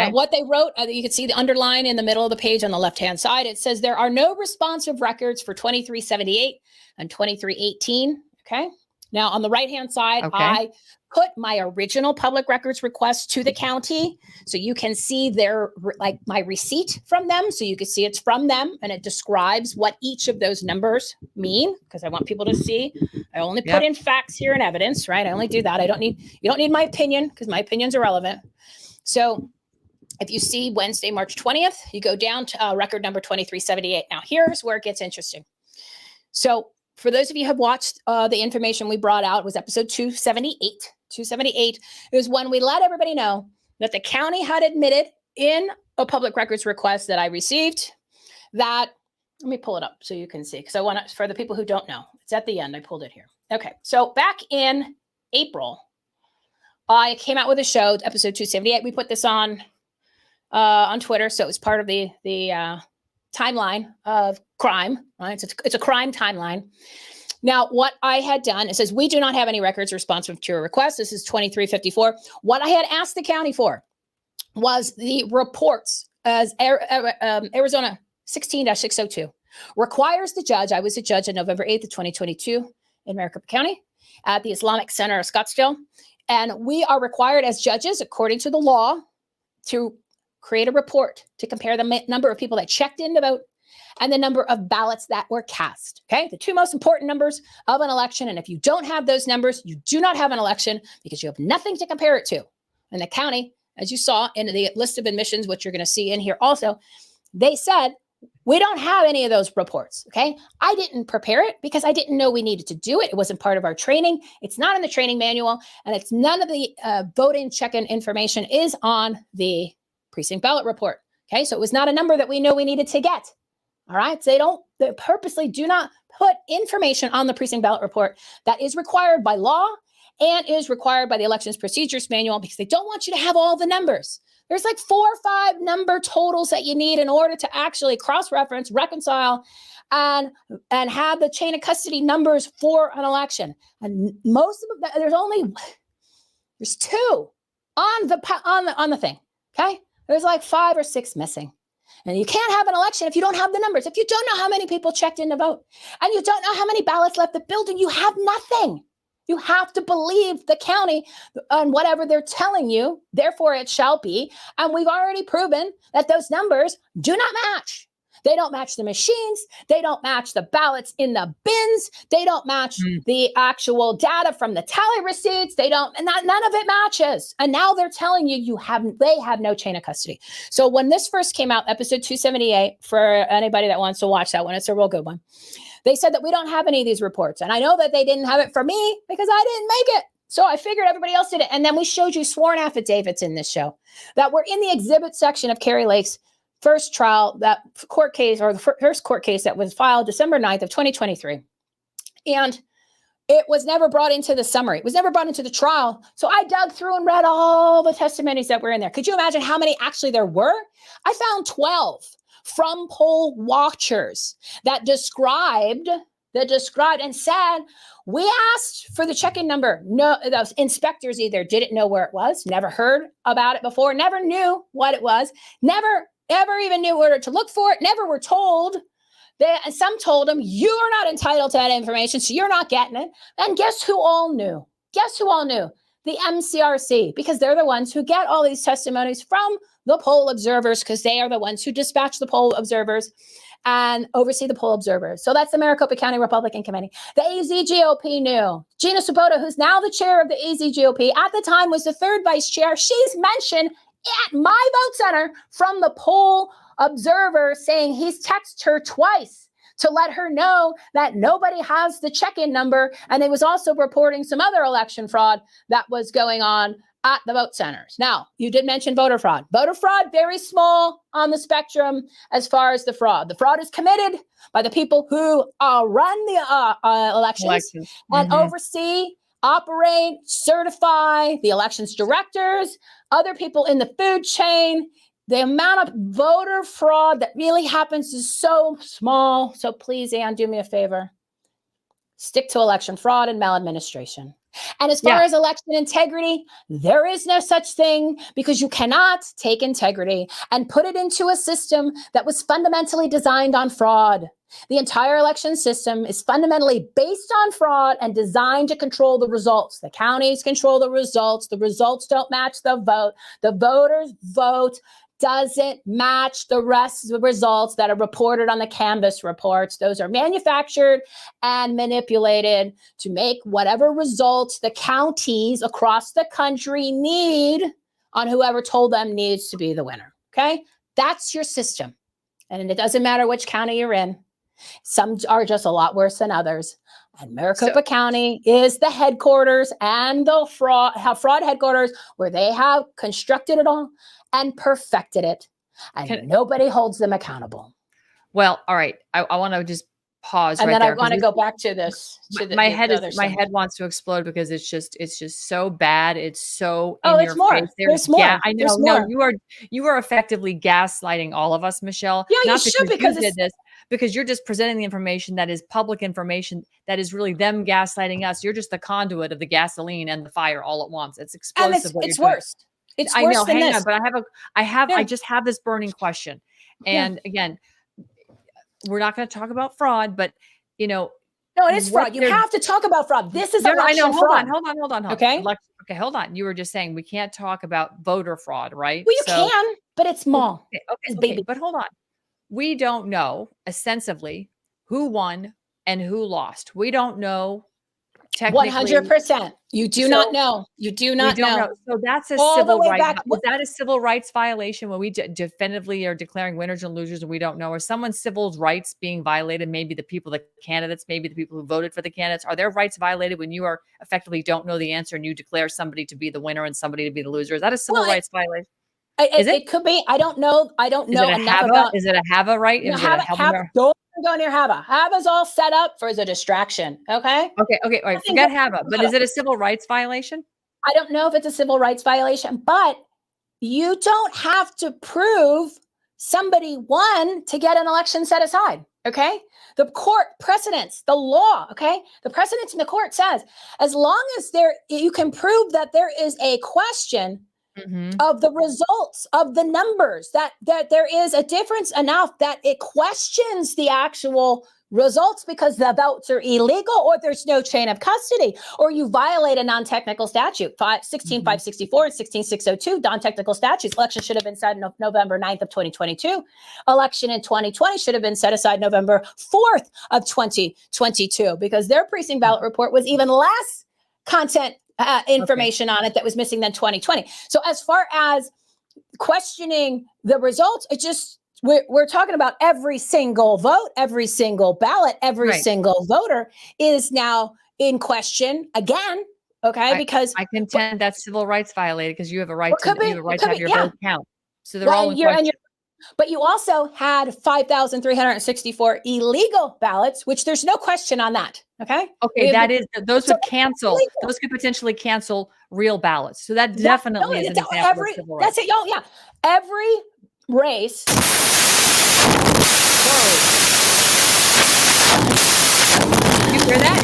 what they wrote, you can see the underline in the middle of the page on the left-hand side. It says there are no responsive records for 2378 and 2318. Okay. Now on the right-hand side, I put my original public records request to the county. So you can see my receipt from them. So you can see it's from them and it describes what each of those numbers mean, because I want people to see. I only put in facts here and evidence, right? I only do that. You don't need my opinion because my opinion's irrelevant. So if you see Wednesday, March 20th, you go down to record number 2378. Now here's where it gets interesting. So for those of you who have watched the information we brought out, was episode 278. 278 is when we let everybody know that the county had admitted in a public records request that I received that, let me pull it up so you can see, because I want to, for the people who don't know, it's at the end. I pulled it here. Okay. So back in April, I came out with a show, episode 278. We put this on Twitter. So it was part of the timeline of crime, right? It's a crime timeline. Now, what I had done, it says, we do not have any records responsive to your request. This is 2354. What I had asked the county for was the reports as Arizona 16-602 requires the judge. I was a judge on November 8th of 2022 in Maricopa County at the Islamic Center of Scottsdale. And we are required as judges, according to the law, to create a report to compare the number of people that checked in to vote and the number of ballots that were cast. Okay, the two most important numbers of an election. And if you don't have those numbers, you do not have an election because you have nothing to compare it to. And the county, as you saw in the list of admissions, which you're going to see in here also, they said, we don't have any of those reports. Okay, I didn't prepare it because I didn't know we needed to do it. It wasn't part of our training. It's not in the training manual, and it's none of the vote-in, check-in information is on the precinct ballot report. Okay, so it was not a number that we know we needed to get. All right, so they purposely do not put information on the precinct ballot report that is required by law and is required by the elections procedures manual, because they don't want you to have all the numbers. There's like 4 or 5 number totals that you need in order to actually cross-reference, reconcile, and have the chain of custody numbers for an election. And most of them, there's 2 on the thing. Okay, there's like 5 or 6 missing. And you can't have an election if you don't have the numbers. If you don't know how many people checked in to vote and you don't know how many ballots left the building, you have nothing. You have to believe the county on whatever they're telling you. Therefore, it shall be. And we've already proven that those numbers do not match. They don't match the machines. They don't match the ballots in the bins. They don't match the actual data from the tally receipts. They don't, and none of it matches. And now they're telling you they have no chain of custody. So when this first came out, episode 278, for anybody that wants to watch that one, it's a real good one. They said that we don't have any of these reports. And I know that they didn't have it for me because I didn't make it. So I figured everybody else did it. And then we showed you sworn affidavits in this show that were in the exhibit section of Kari Lake's first trial, that court case, or the first court case that was filed December 9th of 2023. And it was never brought into the summary. It was never brought into the trial. So I dug through and read all the testimonies that were in there. Could you imagine how many actually there were? I found 12 from poll watchers that described and said, we asked for the check-in number. No, those inspectors either didn't know where it was, never heard about it before, never knew what it was, never ever even knew where to look for it, never were told. Some told them, you are not entitled to that information, so you're not getting it. And guess who all knew? Guess who all knew? The MCRC, because they're the ones who get all these testimonies from the poll observers, because they are the ones who dispatch the poll observers and oversee the poll observers. So that's the Maricopa County Republican Committee. The AZ GOP knew. Gina Swoboda, who's now the chair of the AZ GOP, at the time was the third vice chair. She's mentioned at my vote center from the poll observer saying he's texted her twice to let her know that nobody has the check-in number. And it was also reporting some other election fraud that was going on at the vote centers. Now, you did mention voter fraud. Voter fraud, very small on the spectrum as far as the fraud. The fraud is committed by the people who run the elections and oversee, operate, certify the elections directors, other people in the food chain. The amount of voter fraud that really happens is so small. So please, Ann, do me a favor. Stick to election fraud and maladministration. And as far as election integrity, there is no such thing, because you cannot take integrity and put it into a system that was fundamentally designed on fraud. The entire election system is fundamentally based on fraud and designed to control the results. The counties control the results. The results don't match the vote. The voters' vote doesn't match the rest of the results that are reported on the canvas reports. Those are manufactured and manipulated to make whatever results the counties across the country need on whoever told them needs to be the winner. Okay? That's your system. And it doesn't matter which county you're in. Some are just a lot worse than others. And Maricopa County is the headquarters and the fraud headquarters where they have constructed it all and perfected it. And nobody holds them accountable. Well, all right. I want to just pause and right then there. I want to go back to this. My head wants to explode because it's just so bad. It's so in your face. There's more. I know. No, you are effectively gaslighting all of us, Michelle. Yeah, Not you should, because you did this. Because you're just presenting the information that is public information that is really them gaslighting us. You're just the conduit of the gasoline and the fire all at once. It's explosive. And it's worse. It's I worse know, than hang this. on, but I just have this burning question. And again, we're not going to talk about fraud, but no, it is fraud. You have to talk about fraud. This is election fraud. Hold on. Okay. Okay, hold on. You were just saying we can't talk about voter fraud, right? Well, you can, but it's small. Okay, but hold on. We don't know ostensibly who won and who lost. We don't know. 100%. You do not know. You do not know. So that's a civil right. Is that a civil rights violation when we definitively are declaring winners and losers and we don't know? Are someone's civil rights being violated? Maybe the people, the candidates, maybe the people who voted for the candidates. Are their rights violated when you are effectively don't know the answer and you declare somebody to be the winner and somebody to be the loser? Is that a civil rights violation? It could be. I don't know. I don't know enough about. Is it a HAVA right? Don't go near HAVA. HAVA's all set up for as a distraction. Okay. Okay. All right. Forget HAVA. But is it a civil rights violation? I don't know if it's a civil rights violation, but you don't have to prove somebody won to get an election set aside. Okay. The court precedents, the law. Okay. The precedents in the court says, as long as you can prove that there is a question of the results of the numbers, that there is a difference enough that it questions the actual results because the votes are illegal, or there's no chain of custody, or you violate a non-technical statute, 16564 and 16602, non-technical statutes. Election should have been set on November 9th of 2022. Election in 2020 should have been set aside November 4th of 2022, because their precinct ballot report was even less content information on it that was missing than 2020. So as far as questioning the results, it just, we're talking about every single vote, every single ballot, every single voter is now in question again. Okay, because I contend that's civil rights violated, because you have a right to have your vote count. So they're all in question. question. But you also had 5,364 illegal ballots, which there's no question on that. Okay. Okay, those would cancel. Those could potentially cancel real ballots. So that definitely is an example of civil rights. That's it. Oh yeah, every race. Whoa. Did you hear that?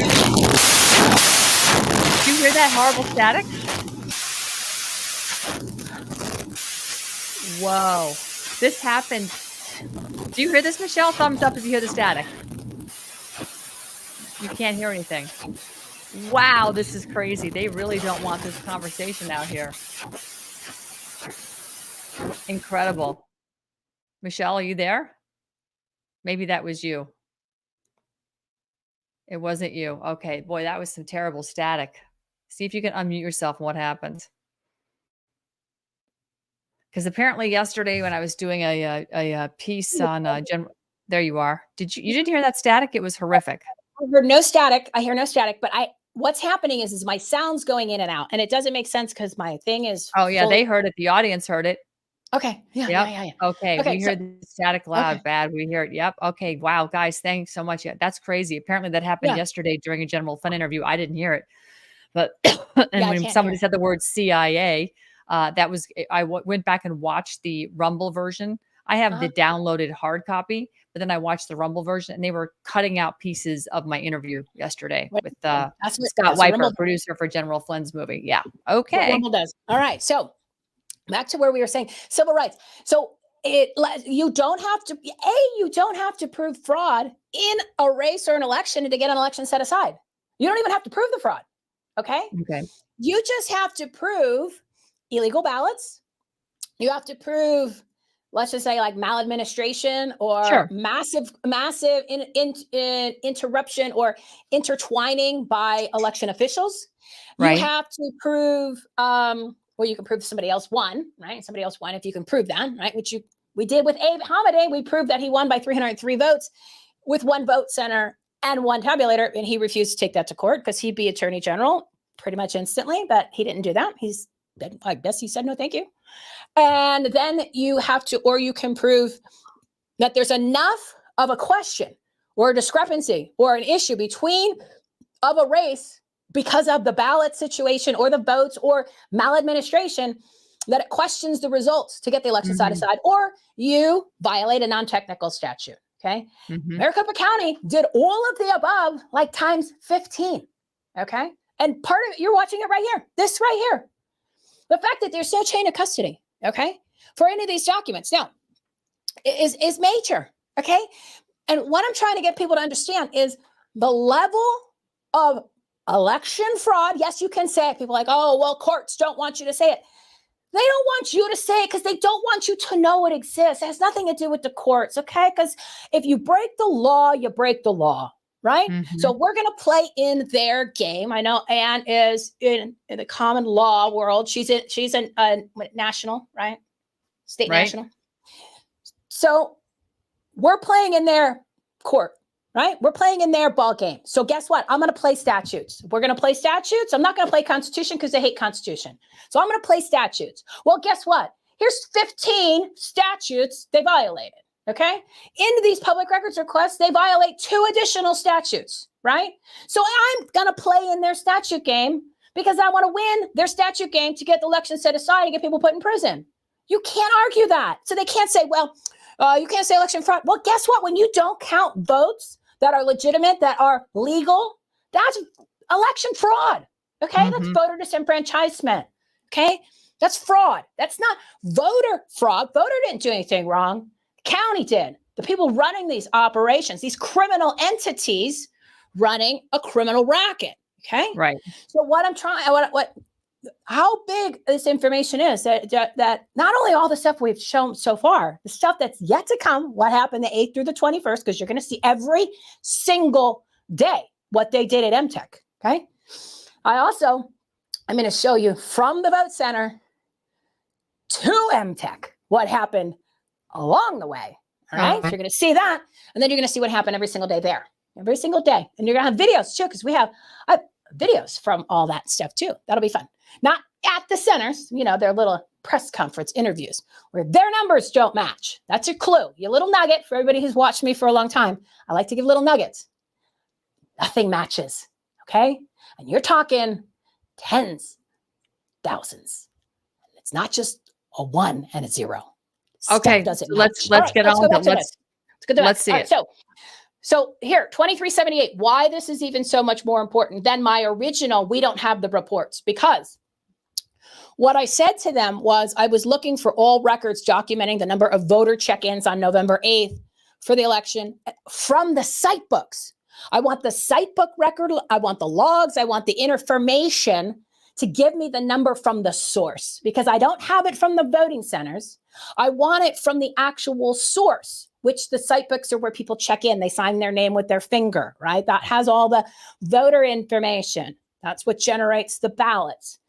Did you hear that horrible static? Whoa. This happened. Do you hear this, Michelle? Thumbs up if you hear the static. You can't hear anything. Wow, this is crazy. They really don't want this conversation out here. Incredible. Michelle, are you there? Maybe that was you. It wasn't you. Okay. Boy, that was some terrible static. See if you can unmute yourself and what happened. Because apparently yesterday when I was doing a piece on there you are. You didn't hear that static? It was horrific. I heard no static. I hear no static, but what's happening is my sound's going in and out, and it doesn't make sense because my thing is. Oh yeah, they heard it. The audience heard it. Okay. Yeah. Yep. Yeah. Okay. We hear the static loud, bad. We hear it. Yep. Okay. Wow, guys, thanks so much. Yeah, that's crazy. Apparently that happened yesterday during a General Fund interview. I didn't hear it, but when somebody said the word CIA, I went back and watched the Rumble version. I have the downloaded hard copy, but then I watched the Rumble version, and they were cutting out pieces of my interview yesterday with Scott Weiper, producer for General Flynn's movie. Yeah. Okay. Rumble does. All right. So back to where we were saying civil rights. So you don't have to prove fraud in a race or an election to get an election set aside. You don't even have to prove the fraud. Okay. You just have to prove illegal ballots. You have to prove, let's just say, like maladministration or massive interruption or intertwining by election officials. You have to prove, or you can prove somebody else won, right? Somebody else won if you can prove that, right? Which we did with Abe Hamadeh. We proved that he won by 303 votes with one vote center and one tabulator, and he refused to take that to court because he'd be attorney general pretty much instantly, but he didn't do that. I guess he said no, thank you. And then you have to, or you can prove that there's enough of a question or a discrepancy or an issue of a race because of the ballot situation or the votes or maladministration that it questions the results to get the election set aside, or you violate a non-technical statute. Okay. Maricopa County did all of the above, like times 15. Okay. And part of it, you're watching it right here, this right here. The fact that there's no chain of custody, okay, for any of these documents now is major, okay? And what I'm trying to get people to understand is the level of election fraud. Yes, you can say it. People are like, oh, well, courts don't want you to say it. They don't want you to say it because they don't want you to know it exists. It has nothing to do with the courts, okay? Because if you break the law, you break the law. Right. So we're going to play in their game. I know Anne is in the common law world. She's a national, right? State national. So we're playing in their court, right? We're playing in their ball game. So guess what? I'm going to play statutes. We're going to play statutes. I'm not going to play Constitution because they hate Constitution. So I'm going to play statutes. Well, guess what? Here's 15 statutes they violated. Okay. In these public records requests, they violate 2 additional statutes, right? So I'm going to play in their statute game because I want to win their statute game to get the election set aside and get people put in prison. You can't argue that. So they can't say, well, you can't say election fraud. Well, guess what? When you don't count votes that are legitimate, that are legal, that's election fraud. Okay. That's voter disenfranchisement. Okay. That's fraud. That's not voter fraud. Voter didn't do anything wrong. County did. The people running these operations, these criminal entities running a criminal racket. Okay. Right. So what I'm trying, how big this information is that not only all the stuff we've shown so far, the stuff that's yet to come, what happened the 8th through the 21st, because you're going to see every single day what they did at MTech. Okay. I'm going to show you from the vote center to MTech what happened along the way. All right. So you're going to see that. And then you're going to see what happened every single day there. Every single day. And you're going to have videos too, because we have videos from all that stuff too. That'll be fun. Not at the centers, their little press conference interviews where their numbers don't match. That's your clue. Your little nugget for everybody who's watched me for a long time. I like to give little nuggets. Nothing matches. Okay. And you're talking tens, thousands. It's not just a 1 and a 0. Okay. So let's get on. Let's see it. So here, 2378, why this is even so much more important than my original, we don't have the reports, because what I said to them was I was looking for all records documenting the number of voter check-ins on November 8th for the election from the site books. I want the site book record. I want the logs. I want the information to give me the number from the source, because I don't have it from the voting centers. I want it from the actual source, which the site books are where people check in. They sign their name with their finger, right? That has all the voter information. That's what generates the ballots.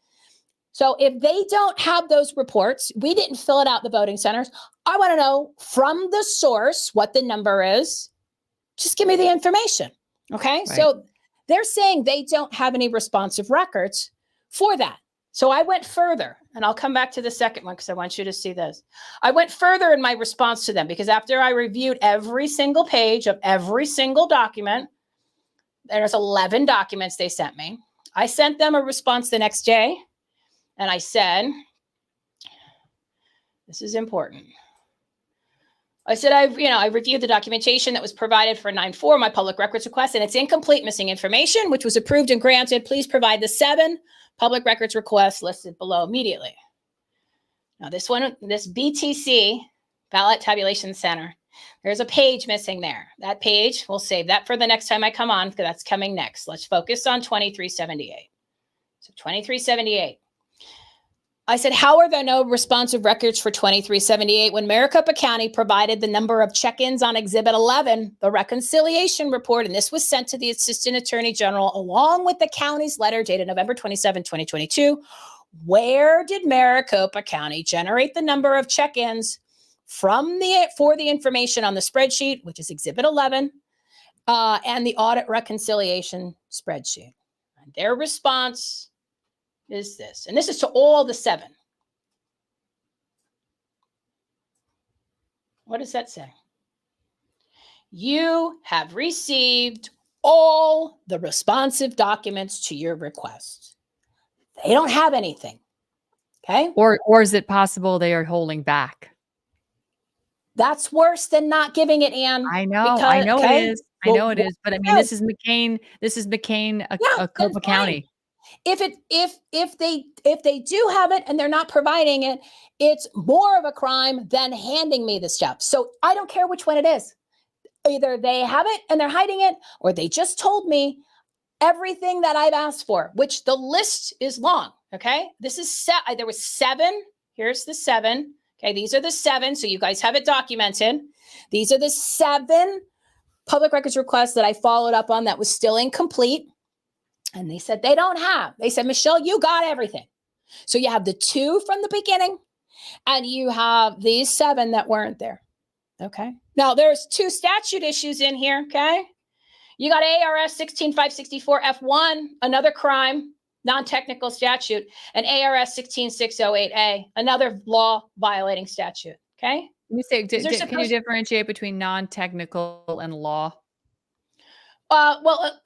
So if they don't have those reports, we didn't fill it out the voting centers. I want to know from the source what the number is. Just give me the information. Okay. Right. So they're saying they don't have any responsive records for that. So I went further, and I'll come back to the second one because I want you to see this. I went further in my response to them, because after I reviewed every single page of every single document, there's 11 documents they sent me. I sent them a response the next day, and I said, this is important. I said, I reviewed the documentation that was provided for 9-4, my public records request, and it's incomplete, missing information, which was approved and granted. Please provide the 7 public records requests listed below immediately. Now this BTC, Ballot Tabulation Center, there's a page missing there. That page, we'll save that for the next time I come on, because that's coming next. Let's focus on 2378. So 2378. I said, how are there no responsive records for 2378 when Maricopa County provided the number of check-ins on Exhibit 11, the reconciliation report, and this was sent to the Assistant Attorney General along with the county's letter dated November 27, 2022. Where did Maricopa County generate the number of check-ins for the information on the spreadsheet, which is Exhibit 11, and the audit reconciliation spreadsheet? And their response is this, and this is to all the 7. What does that say? You have received all the responsive documents to your request. They don't have anything. Okay. Or is it possible they are holding back? That's worse than not giving it, Ann. I know okay? It is. I know it is. But I mean, this is McCain, Copa County. If they do have it and they're not providing it, it's more of a crime than handing me the stuff. So I don't care which one it is. Either they have it and they're hiding it, or they just told me everything that I've asked for, which the list is long. Okay. This is there was 7. Here's the 7. Okay. These are the 7. So you guys have it documented. These are the 7 public records requests that I followed up on that was still incomplete. And they said, they said, Michelle, you got everything. So you have the 2 from the beginning, and you have these 7 that weren't there. Okay. Now there's 2 statute issues in here. Okay. You got ARS 16564 F1, another crime, non-technical statute, and ARS 16608A, another law violating statute. Okay. Can you differentiate between non-technical and law?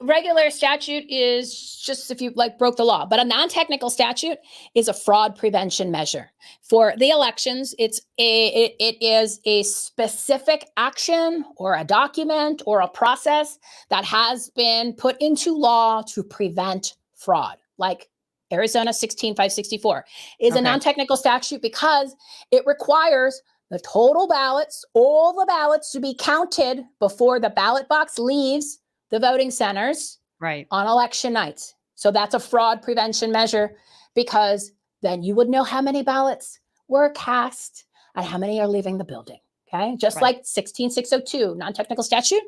Regular statute is just if you broke the law, but a non-technical statute is a fraud prevention measure for the elections. It is a specific action or a document or a process that has been put into law to prevent fraud, like Arizona 16564, is a Okay. non-technical statute because it requires the total ballots, all the ballots, to be counted before the ballot box leaves the voting centers Right. on election nights. So that's a fraud prevention measure, because then you would know how many ballots were cast and how many are leaving the building. Okay. Just Right. like 16602, non-technical statute,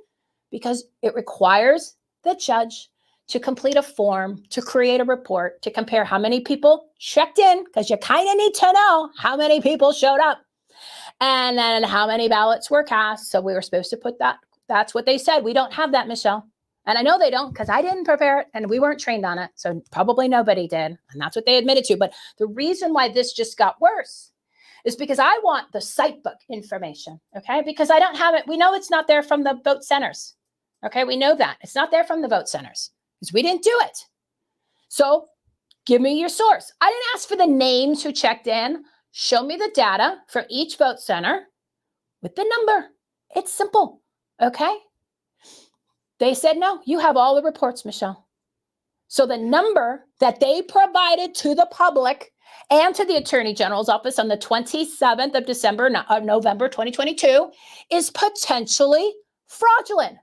because it requires the judge to complete a form, to create a report, to compare how many people checked in, because you kind of need to know how many people showed up, and then how many ballots were cast. So we were supposed to put that. That's what they said. We don't have that, Michelle. And I know they don't, because I didn't prepare it and we weren't trained on it. So probably nobody did. And that's what they admitted to. But the reason why this just got worse is because I want the site book information. Okay. Because I don't have it. We know it's not there from the vote centers. Okay. We know that it's not there from the vote centers because we didn't do it. So give me your source. I didn't ask for the names who checked in. Show me the data for each vote center with the number. It's simple. Okay. They said, no, you have all the reports, Michelle. So the number that they provided to the public and to the Attorney General's office on the 27th of November 2022 is potentially fraudulent,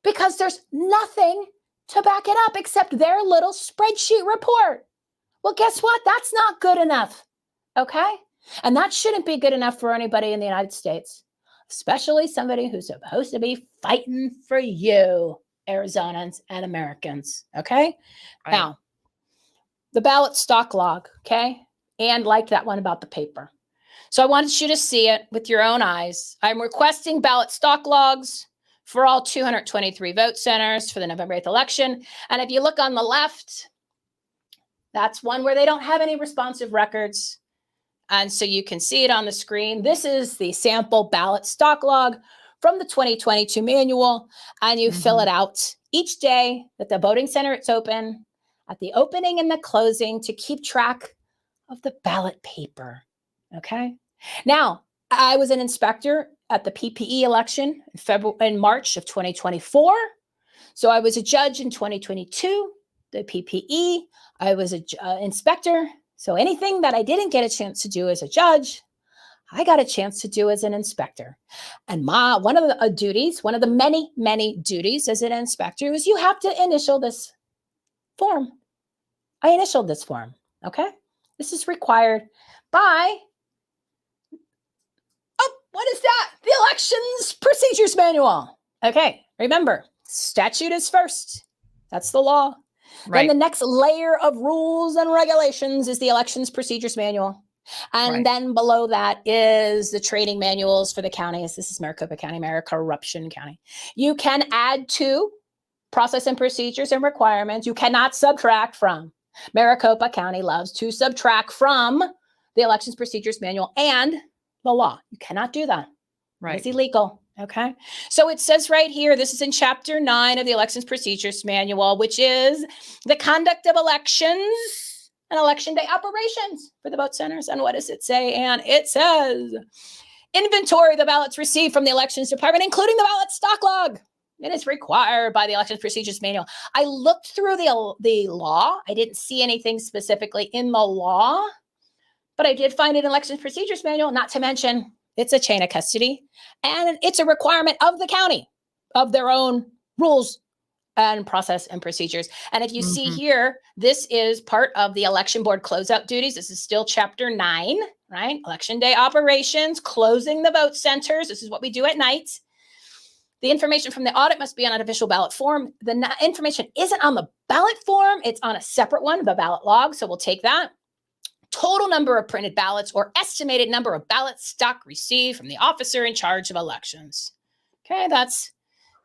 because there's nothing to back it up except their little spreadsheet report. Well, guess what? That's not good enough. Okay. And that shouldn't be good enough for anybody in the United States, especially somebody who's supposed to be fighting for you, Arizonans and Americans. Okay. Right. Now, the ballot stock log. Okay. And like that one about the paper. So I wanted you to see it with your own eyes. I'm requesting ballot stock logs for all 223 vote centers for the November 8th election. And if you look on the left, that's one where they don't have any responsive records. And so you can see it on the screen. This is the sample ballot stock log from the 2022 manual, and you fill it out each day that the voting center is open, at the opening and the closing, to keep track of the ballot paper. Okay. Now, I was an inspector at the PPE election in March of 2024. So I was a judge in 2022, the PPE. I was an inspector. So anything that I didn't get a chance to do as a judge, I got a chance to do as an inspector. And one of the duties, one of the many, many duties as an inspector, is you have to initial this form. I initialed this form. Okay. This is required by, what is that? The Elections Procedures Manual. Okay. Remember, statute is first. That's the law. Right. Then the next layer of rules and regulations is the Elections Procedures Manual. And then below that is the training manuals for the counties. This is Maricopa County, Corruption County. You can add to process and procedures and requirements. You cannot subtract from. Maricopa County loves to subtract from the Elections Procedures Manual and the law. You cannot do that. Right. It's illegal. Okay. So it says right here, this is in Chapter 9 of the Elections Procedures Manual, which is the conduct of elections and election day operations for the vote centers. And what does it say? And it says, inventory the ballots received from the Elections Department, including the ballot stock log. It is required by the Elections Procedures Manual. I looked through the law. I didn't see anything specifically in the law, but I did find an Elections Procedures Manual, not to mention it's a chain of custody, and it's a requirement of the county, of their own rules and process and procedures. And if you see here, this is part of the election board closeout duties. This is still Chapter 9, right? Election day operations, closing the vote centers. This is what we do at night. The information from the audit must be on an official ballot form. The information isn't on the ballot form. It's on a separate one, the ballot log. So we'll take that. Total number of printed ballots or estimated number of ballot stock received from the officer in charge of elections. Okay, that's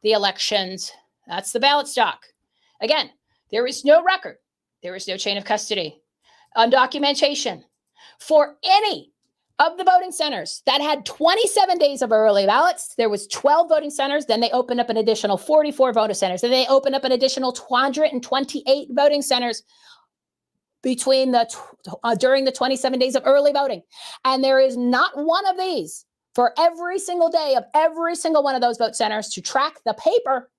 the elections. That's the ballot stock. Again, there is no record. There is no chain of custody. On documentation for any of the voting centers that had 27 days of early ballots, there was 12 voting centers. Then they opened up an additional 44 voting centers. Then they opened up an additional 228 voting centers between during the 27 days of early voting. And there is not one of these for every single day of every single one of those vote centers to track the paper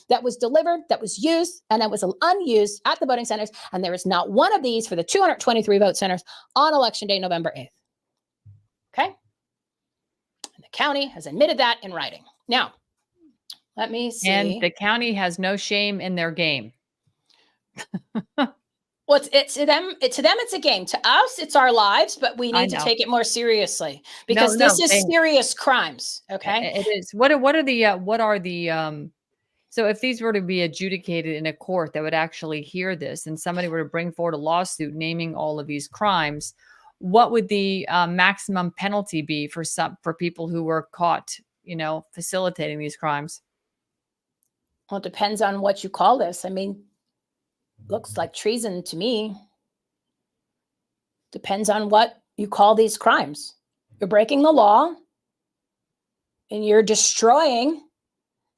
that was delivered, that was used, and that was unused at the voting centers. And there is not one of these for the 223 vote centers on election day, November 8th. Okay? And the county has admitted that in writing. Now, let me see. And the county has no shame in their game. Well, it's to them, it's a game. To us, it's our lives, but we need to take it more seriously because this is serious crimes. Okay. It is. What are the so if these were to be adjudicated in a court that would actually hear this and somebody were to bring forward a lawsuit naming all of these crimes, what would the maximum penalty be for people who were caught, facilitating these crimes? Well, it depends on what you call this. I mean, looks like treason to me. Depends on what you call these crimes. You're breaking the law and you're destroying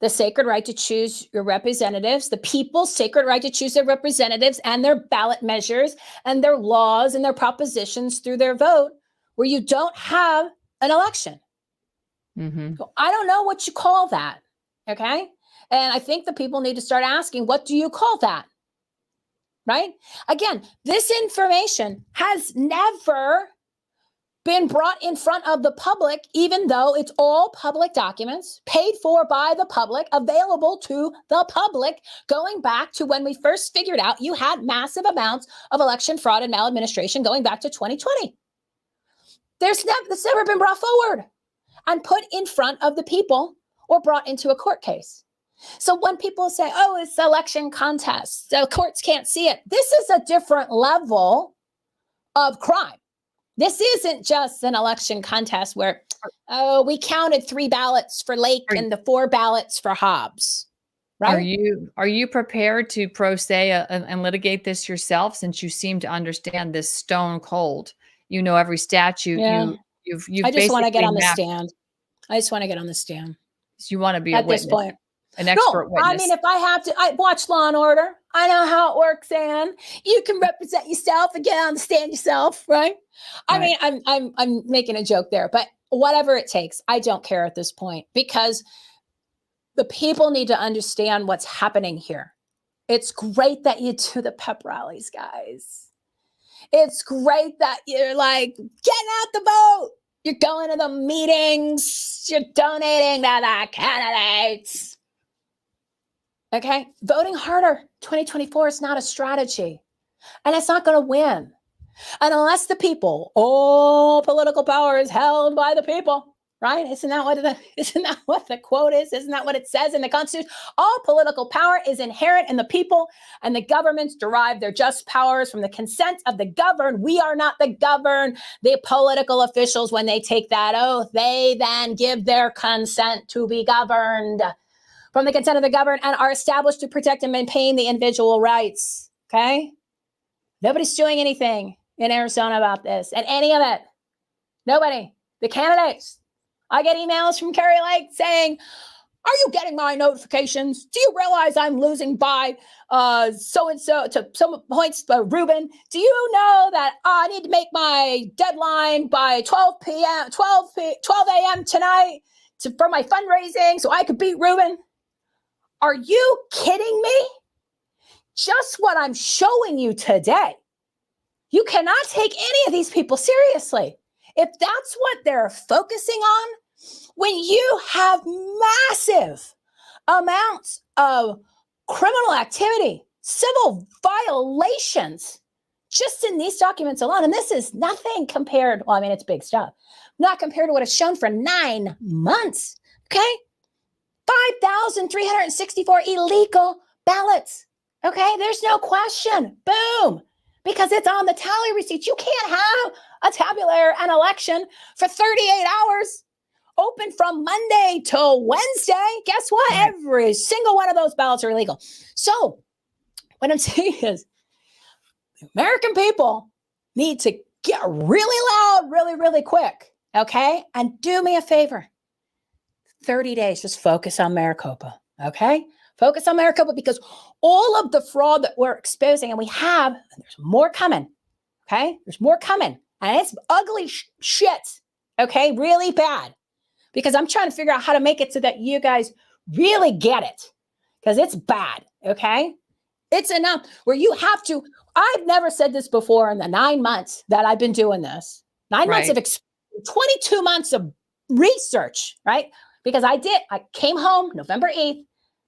the sacred right to choose your representatives, the people's sacred right to choose their representatives and their ballot measures and their laws and their propositions through their vote, where you don't have an election. Mm-hmm. So I don't know what you call that. Okay. And I think the people need to start asking, what do you call that? Right? Again, this information has never been brought in front of the public, even though it's all public documents paid for by the public, available to the public, going back to when we first figured out you had massive amounts of election fraud and maladministration going back to 2020. That's never been brought forward and put in front of the people or brought into a court case. So when people say, oh, it's election contest, so courts can't see it, this is a different level of crime. This isn't just an election contest where, oh, we counted 3 ballots for Lake and the 4 ballots for Hobbs. Right? Are you prepared to pro se and litigate this yourself, since you seem to understand this stone cold? You know every statute. Yeah. You've I just want to get on the stand. I just want to get on the stand. You want to be at this point. An expert witness. I mean, if I have to, I watch Law and Order. I know how it works, Anne. You can represent yourself and get on the stand yourself, right? I mean, I'm making a joke there, but whatever it takes, I don't care at this point, because the people need to understand what's happening here. It's great that you do the pep rallies, guys. It's great that you're like getting out the vote. You're going to the meetings. You're donating to the candidates. Okay, voting harder 2024 is not a strategy, and it's not going to win. And unless the people, all political power is held by the people, right? Isn't that what the quote is? Isn't that what it says in the Constitution? All political power is inherent in the people, and the governments derive their just powers from the consent of the governed. We are not the governed. The political officials, when they take that oath, they then give their consent to be governed from the consent of the governed and are established to protect and maintain the individual rights. Okay? Nobody's doing anything in Arizona about this, and any of it. Nobody. The candidates. I get emails from Kerry Lake saying, are you getting my notifications? Do you realize I'm losing by so-and-so to some points for Reuben? Do you know that I need to make my deadline by 12 a.m. tonight for my fundraising so I could beat Reuben? Are you kidding me? Just what I'm showing you today. You cannot take any of these people seriously. If that's what they're focusing on, when you have massive amounts of criminal activity, civil violations, just in these documents alone, and this is nothing compared, well, I mean, it's big stuff, not compared to what it's shown for 9 months, okay? 5,364 illegal ballots. Okay, there's no question. Boom. Because it's on the tally receipts. You can't have a tabulator and election for 38 hours, open from Monday to Wednesday. Guess what? Every single one of those ballots are illegal. So what I'm saying is the American people need to get really loud, really, really quick. Okay? And do me a favor. 30 days, just focus on Maricopa, okay? Focus on Maricopa, because all of the fraud that we're exposing, and we have, and there's more coming, okay? There's more coming, and it's ugly shit, okay? Really bad, because I'm trying to figure out how to make it so that you guys really get it, because it's bad. Okay. It's enough where you have to. I've never said this before in the 9 months that I've been doing this. 9 months of 22 months of research, right? Because I came home November 8th,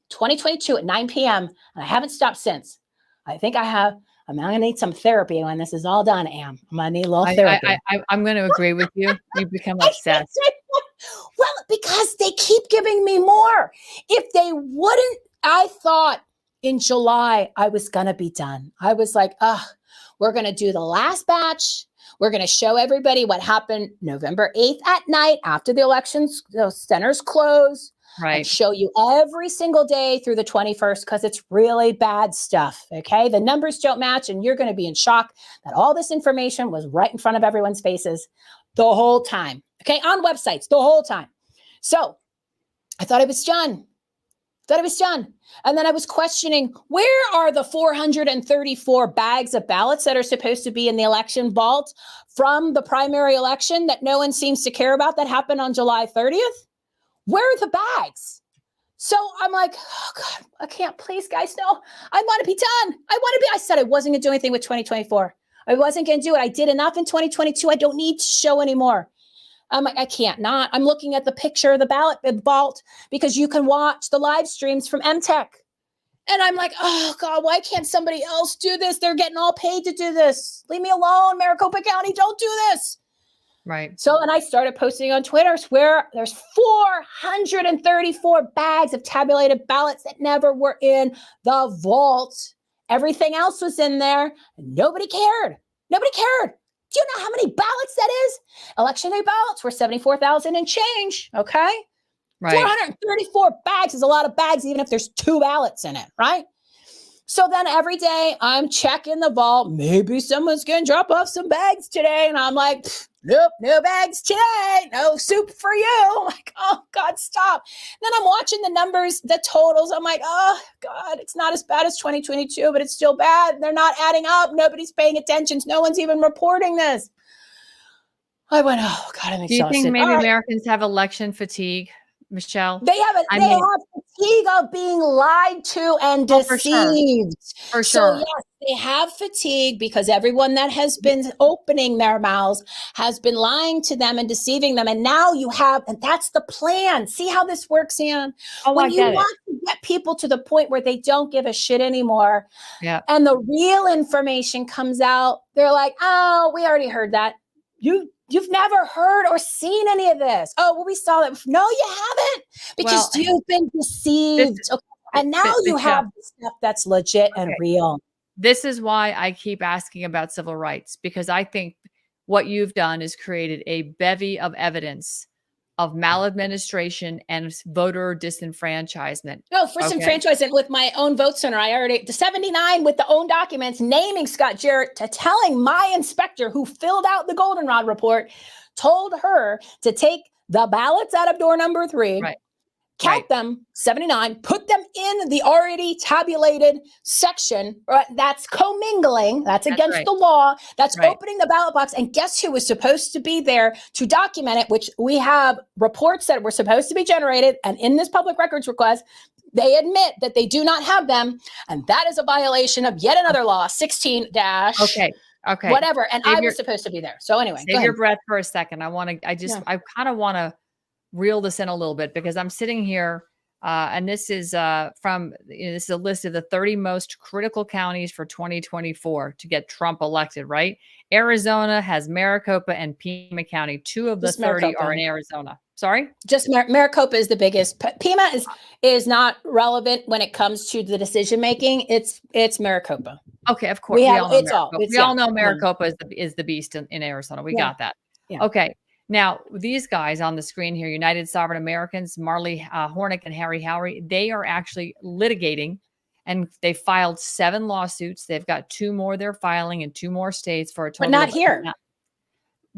2022 at 9 p.m. and I haven't stopped since. I'm going to need some therapy when this is all done, Am. I'm going to need a little therapy. I'm going to agree with you. You become obsessed. Well, because they keep giving me more. If they wouldn't, I thought in July, I was going to be done. I was like, we're going to do the last batch. We're going to show everybody what happened November 8th at night after the elections, those centers close. Right. And show you every single day through the 21st because it's really bad stuff. Okay. The numbers don't match and you're going to be in shock that all this information was right in front of everyone's faces the whole time. Okay. On websites the whole time. So I thought I was done. And then I was questioning, where are the 434 bags of ballots that are supposed to be in the election vault from the primary election that no one seems to care about that happened on July 30th? Where are the bags? So I'm like, oh God, I can't, please guys, no, I want to be done. I said I wasn't going to do anything with 2024. I wasn't going to do it. I did enough in 2022. I don't need to show anymore. I'm like, I can't not. I'm looking at the picture of the ballot vault because you can watch the live streams from MTech. And I'm like, oh God, why can't somebody else do this? They're getting all paid to do this. Leave me alone, Maricopa County, don't do this. Right. So, and I started posting on Twitter where there's 434 bags of tabulated ballots that never were in the vault. Everything else was in there. And nobody cared. Nobody cared. Do you know how many ballots that is? Election day ballots were 74,000 and change. Okay. Right. 434 bags is a lot of bags, even if there's 2 ballots in it. Right. So then every day I'm checking the vault. Maybe someone's going to drop off some bags today. And I'm like, nope, no bags today. No soup for you. I'm like, oh God, stop. Then I'm watching the numbers, the totals. I'm like, oh God, it's not as bad as 2022, but it's still bad. They're not adding up. Nobody's paying attention. No one's even reporting this. I went, oh God, I'm exhausted. Do you think maybe Americans have election fatigue, Michelle? They have fatigue of being lied to and deceived. For sure. So yes, they have fatigue because everyone that has been opening their mouths has been lying to them and deceiving them. And now you have, and that's the plan. See how this works, Ann? When you want to get people to the point where they don't give a shit anymore, and the real information comes out, they're like, oh, we already heard that. You've never heard or seen any of this. Oh, well, we saw that. No, you haven't, because you've been deceived. And now you have stuff that's legit and real. This is why I keep asking about civil rights, because I think what you've done is created a bevy of evidence of maladministration and voter disenfranchisement. No, for some disenfranchisement with my own vote center. I already, the 79 with the own documents, naming Scott Jarrett, to telling my inspector who filled out the goldenrod report, told her to take the ballots out of door number 3, count them, 79, put them in the already tabulated section. That's commingling. That's against the law. That's opening the ballot box. And guess who was supposed to be there to document it, which we have reports that were supposed to be generated. And in this public records request, they admit that they do not have them. And that is a violation of yet another law, 16 dash. Whatever. And I was supposed to be there. So anyway, save your breath for a second. I kind of want to reel this in a little bit, because I'm sitting here and this is this is a list of the 30 most critical counties for 2024 to get Trump elected, right? Arizona has Maricopa and Pima County. 2 of the 30 are in Arizona. Sorry? Just Maricopa is the biggest. Pima is not relevant when it comes to the decision making. It's Maricopa. Okay, of course. We all know Maricopa is the beast in Arizona. We got that. Yeah. Okay. Now, these guys on the screen here, United Sovereign Americans, Marley Hornick and Harry Howery, they are actually litigating, and they filed 7 lawsuits. They've got 2 more they're filing in 2 more states for a total. But not here.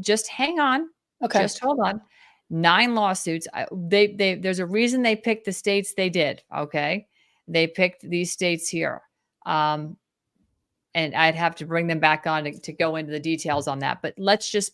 Just hang on. Okay. Just hold on. 9 lawsuits. There's a reason they picked the states they did. Okay. They picked these states here. And I'd have to bring them back on to go into the details on that. But let's just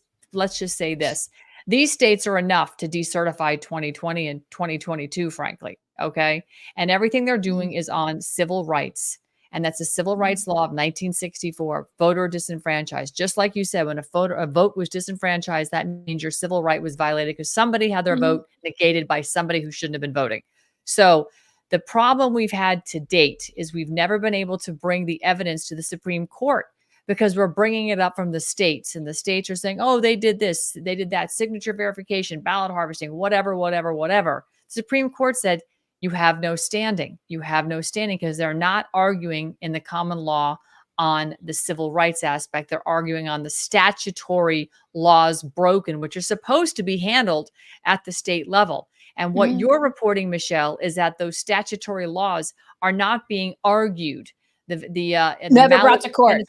say this. These states are enough to decertify 2020 and 2022, frankly. Okay. And everything they're doing is on civil rights. And that's a civil rights law of 1964, voter disenfranchised. Just like you said, when a vote was disenfranchised, that means your civil right was violated because somebody had their vote negated by somebody who shouldn't have been voting. So the problem we've had to date is we've never been able to bring the evidence to the Supreme Court because we're bringing it up from the states, and the states are saying, oh, they did this, they did that, signature verification, ballot harvesting, whatever, whatever, whatever. The Supreme Court said, you have no standing. You have no standing because they're not arguing in the common law on the civil rights aspect. They're arguing on the statutory laws broken, which are supposed to be handled at the state level. And what you're reporting, Michelle, is that those statutory laws are not being argued. Never brought to court.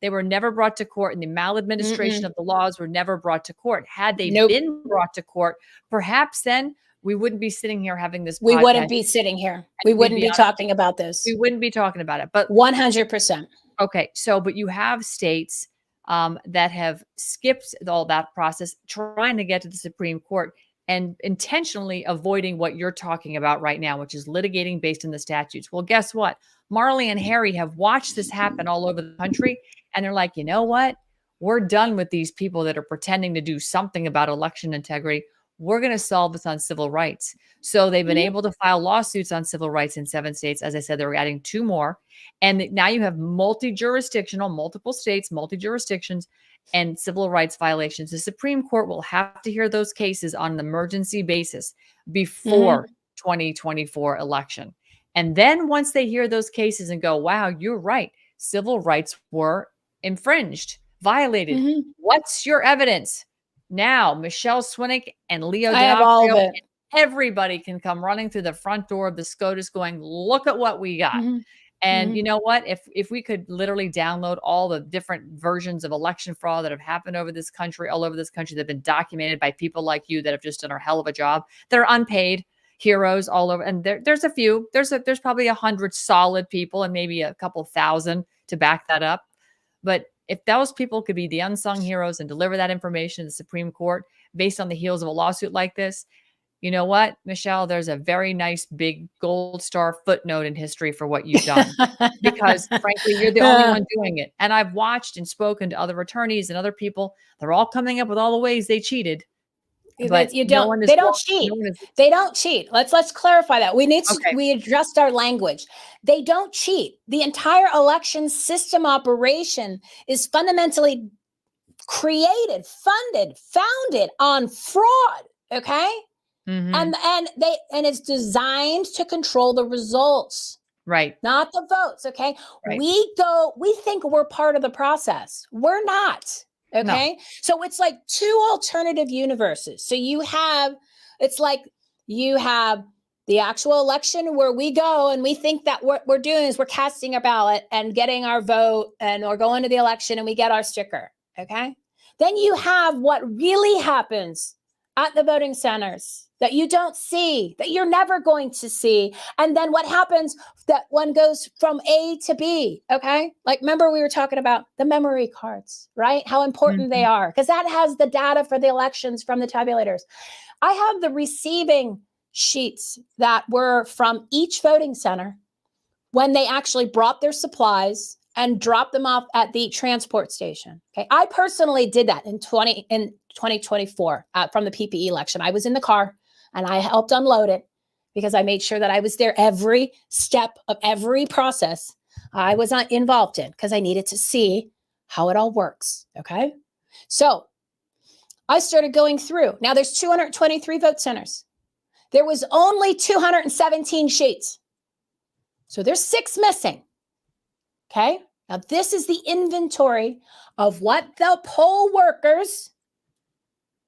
They were never brought to court, and the maladministration of the laws were never brought to court. Had they been brought to court, perhaps then we wouldn't be sitting here having this podcast. We wouldn't be sitting here. We wouldn't be talking about this. We wouldn't be talking about it. But 100%. Okay. So, but you have states that have skipped all that process, trying to get to the Supreme Court and intentionally avoiding what you're talking about right now, which is litigating based on the statutes. Well, guess what? Marley and Harry have watched this happen all over the country. And they're like, you know what? We're done with these people that are pretending to do something about election integrity. We're going to solve this on civil rights. So they've been able to file lawsuits on civil rights in 7 states. As I said, they're adding 2 more. And now you have multi-jurisdictional, multiple states, multi-jurisdictions, and civil rights violations. The Supreme Court will have to hear those cases on an emergency basis before 2024 election. And then once they hear those cases and go, wow, you're right, civil rights were infringed, violated. What's your evidence? Now, Michelle Swinnick and Leo DiNapoli, everybody can come running through the front door of the SCOTUS going, look at what we got. And you know what? If we could literally download all the different versions of election fraud that have happened over this country, all over this country, that have been documented by people like you that have just done a hell of a job. They're unpaid heroes all over. And there's a few. There's probably 100 solid people and maybe a couple thousand to back that up. But if those people could be the unsung heroes and deliver that information to the Supreme Court based on the heels of a lawsuit like this, you know what, Michelle, there's a very nice big gold star footnote in history for what you've done, because frankly, you're the only one doing it. And I've watched and spoken to other attorneys and other people. They're all coming up with all the ways they cheated. But they don't cheat. They don't cheat. Let's clarify that. We need to, we adjust our language. They don't cheat. The entire election system operation is fundamentally created, funded, founded on fraud. Okay. And it's designed to control the results. Right. Not the votes. Okay. Right. We think we're part of the process. We're not. Okay. No. So it's like 2 alternative universes. So you have the actual election where we go and we think that what we're doing is we're casting a ballot and getting our vote, and we're going to the election and we get our sticker. Okay. Then you have what really happens at the voting centers that you don't see, that you're never going to see. And then what happens, that one goes from A to B, okay? Like, remember we were talking about the memory cards, right? How important they are, because that has the data for the elections from the tabulators. I have the receiving sheets that were from each voting center when they actually brought their supplies and dropped them off at the transport station. Okay, I personally did that in 2024 from the PPE election. I was in the car and I helped unload it because I made sure that I was there every step of every process I was not involved in, because I needed to see how it all works. Okay, so I started going through. Now there's 223 vote centers. There was only 217 sheets. So there's 6 missing. Okay, now this is the inventory of what the poll workers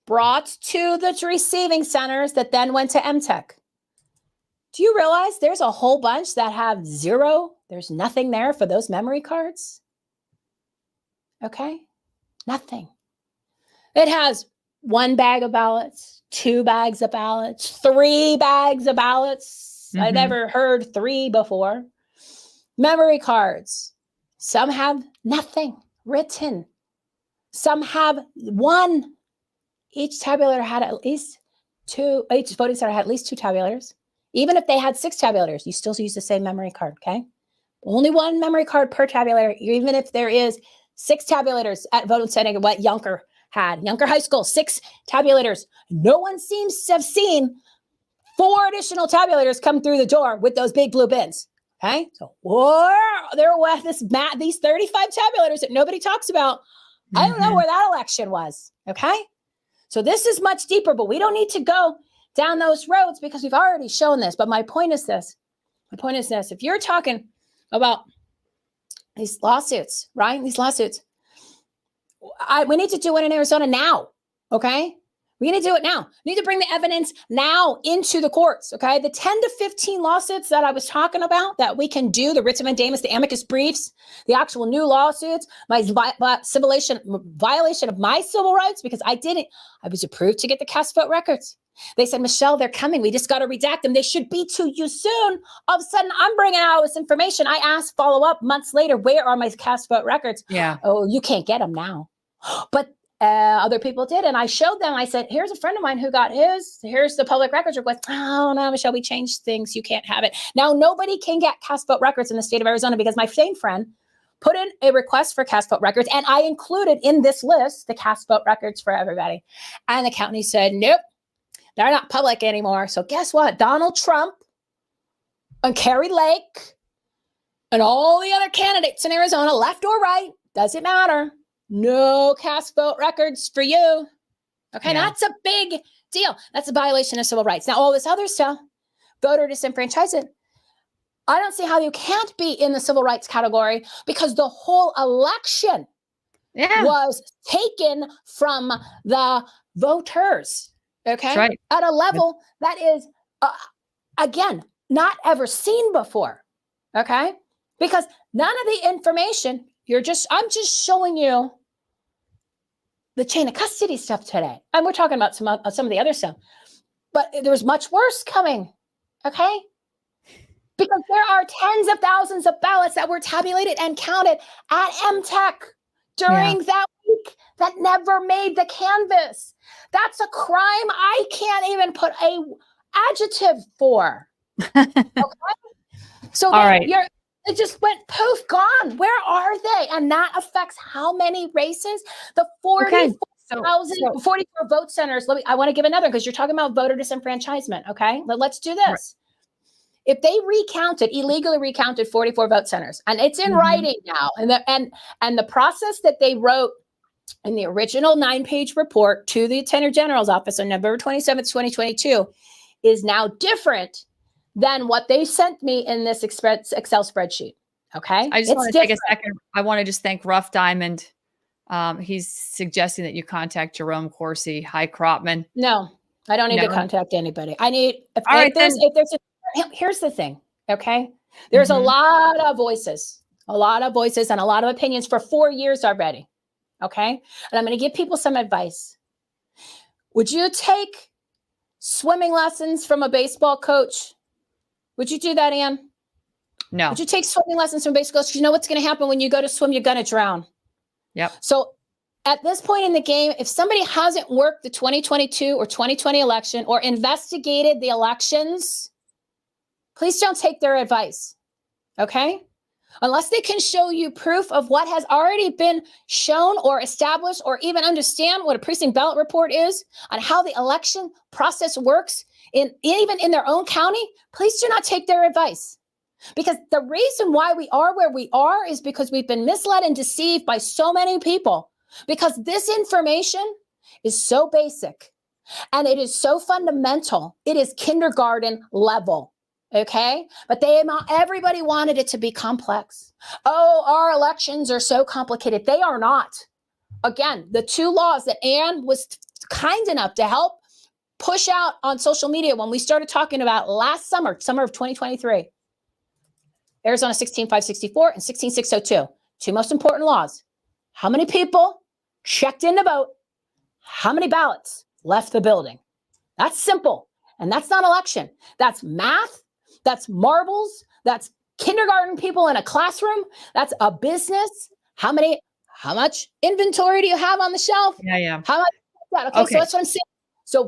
brought to the receiving centers that then went to MTech. Do you realize there's a whole bunch that have 0? There's nothing there for those memory cards. Okay, nothing. It has 1 bag of ballots, 2 bags of ballots, 3 bags of ballots. I never heard 3 before. Memory cards. Some have nothing written. Some have 1. Each tabulator had at least 2. Each voting center had at least 2 tabulators. Even if they had 6 tabulators, you still use the same memory card, okay? Only one memory card per tabulator, even if there is 6 tabulators at vote setting, what Yunker had. Yunker High School, 6 tabulators. No one seems to have seen 4 additional tabulators come through the door with those big blue bins. Okay, so there were these 35 tabulators that nobody talks about. I don't know where that election was. Okay, so this is much deeper, but we don't need to go down those roads because we've already shown this. But my point is this. If you're talking about these lawsuits, right? These lawsuits, we need to do it in Arizona now. Okay. We need to do it now. We need to bring the evidence now into the courts, okay? The 10 to 15 lawsuits that I was talking about that we can do, the writs of mandamus, the amicus briefs, the actual new lawsuits, my violation of my civil rights because I was approved to get the cast vote records. They said, Michelle, they're coming. We just got to redact them. They should be to you soon. All of a sudden, I'm bringing out all this information. I asked follow up months later, where are my cast vote records? Yeah. Oh, you can't get them now. But other people did. And I showed them, I said, here's a friend of mine who got his, here's the public records request. Oh no, Michelle, we changed things. You can't have it. Now, nobody can get cast vote records in the state of Arizona because my same friend put in a request for cast vote records. And I included in this list, the cast vote records for everybody. And the county said, nope, they're not public anymore. So guess what? Donald Trump and Carrie Lake and all the other candidates in Arizona, left or right, doesn't matter. No cast vote records for you. Okay, That's a big deal. That's a violation of civil rights. Now, all this other stuff, voter disenfranchisement, I don't see how you can't be in the civil rights category because the whole election was taken from the voters. Okay, that's right. At a level that is, again, not ever seen before. Okay, because none of the information. I'm just showing you the chain of custody stuff today. And we're talking about some of the other stuff. But there's much worse coming, okay? Because there are tens of thousands of ballots that were tabulated and counted at MTech during that week that never made the canvas. That's a crime I can't even put a adjective for. Okay? So it just went poof, gone. Where are they? And that affects how many races? The 44 vote centers. I want to give another because you're talking about voter disenfranchisement. Okay, let's do this. Right. If they illegally recounted 44 vote centers, and it's in writing now, and the process that they wrote in the original 9-page report to the Attorney General's office on November 27th, 2022, is now different than what they sent me in this Excel spreadsheet. Okay. I just want to take a second. I want to just thank Rough Diamond. He's suggesting that you contact Jerome Corsi. Hi, Cropman. No, I don't need to contact anybody. I need, here's the thing. Okay. There's a lot of voices and a lot of opinions for 4 years already. Okay. And I'm going to give people some advice. Would you take swimming lessons from a baseball coach? Would you do that, Ann? No. Would you take swimming lessons from baseball coach? You know what's going to happen when you go to swim, you're going to drown. Yep. So at this point in the game, if somebody hasn't worked the 2022 or 2020 election or investigated the elections, please don't take their advice. Okay? Unless they can show you proof of what has already been shown or established or even understand what a precinct ballot report is on how the election process works even in their own county, please do not take their advice. Because the reason why we are where we are is because we've been misled and deceived by so many people. Because this information is so basic and it is so fundamental. It is kindergarten level. Okay. But everybody wanted it to be complex. Oh, our elections are so complicated. They are not. Again, the 2 laws that Ann was kind enough to help push out on social media when we started talking about last summer of 2023, Arizona 16564 and 16602, 2 most important laws. How many people checked in to vote? How many ballots left the building? That's simple. And that's not election. That's math. That's marbles. That's kindergarten people in a classroom. That's a business. How much inventory do you have on the shelf? Yeah. How much? Okay. So that's what I'm saying. So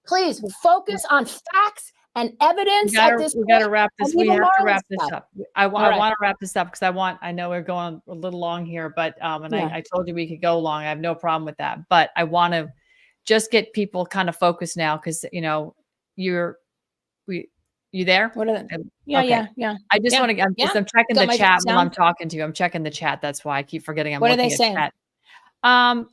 please focus on facts and evidence We at this gotta point. wrap this. And We even have to Marley's wrap this stuff. up. I All right. want to wrap this up because I know we're going a little long here, but and Yeah. I told you we could go long. I have no problem with that, but I want to just get people kind of focused now because you there? What are the, yeah, Okay. yeah. I just Yeah. want to. I'm Yeah. checking Got the my chat while I'm sound. talking to you. I'm checking the chat. That's why I keep forgetting I'm What are they looking at saying? chat.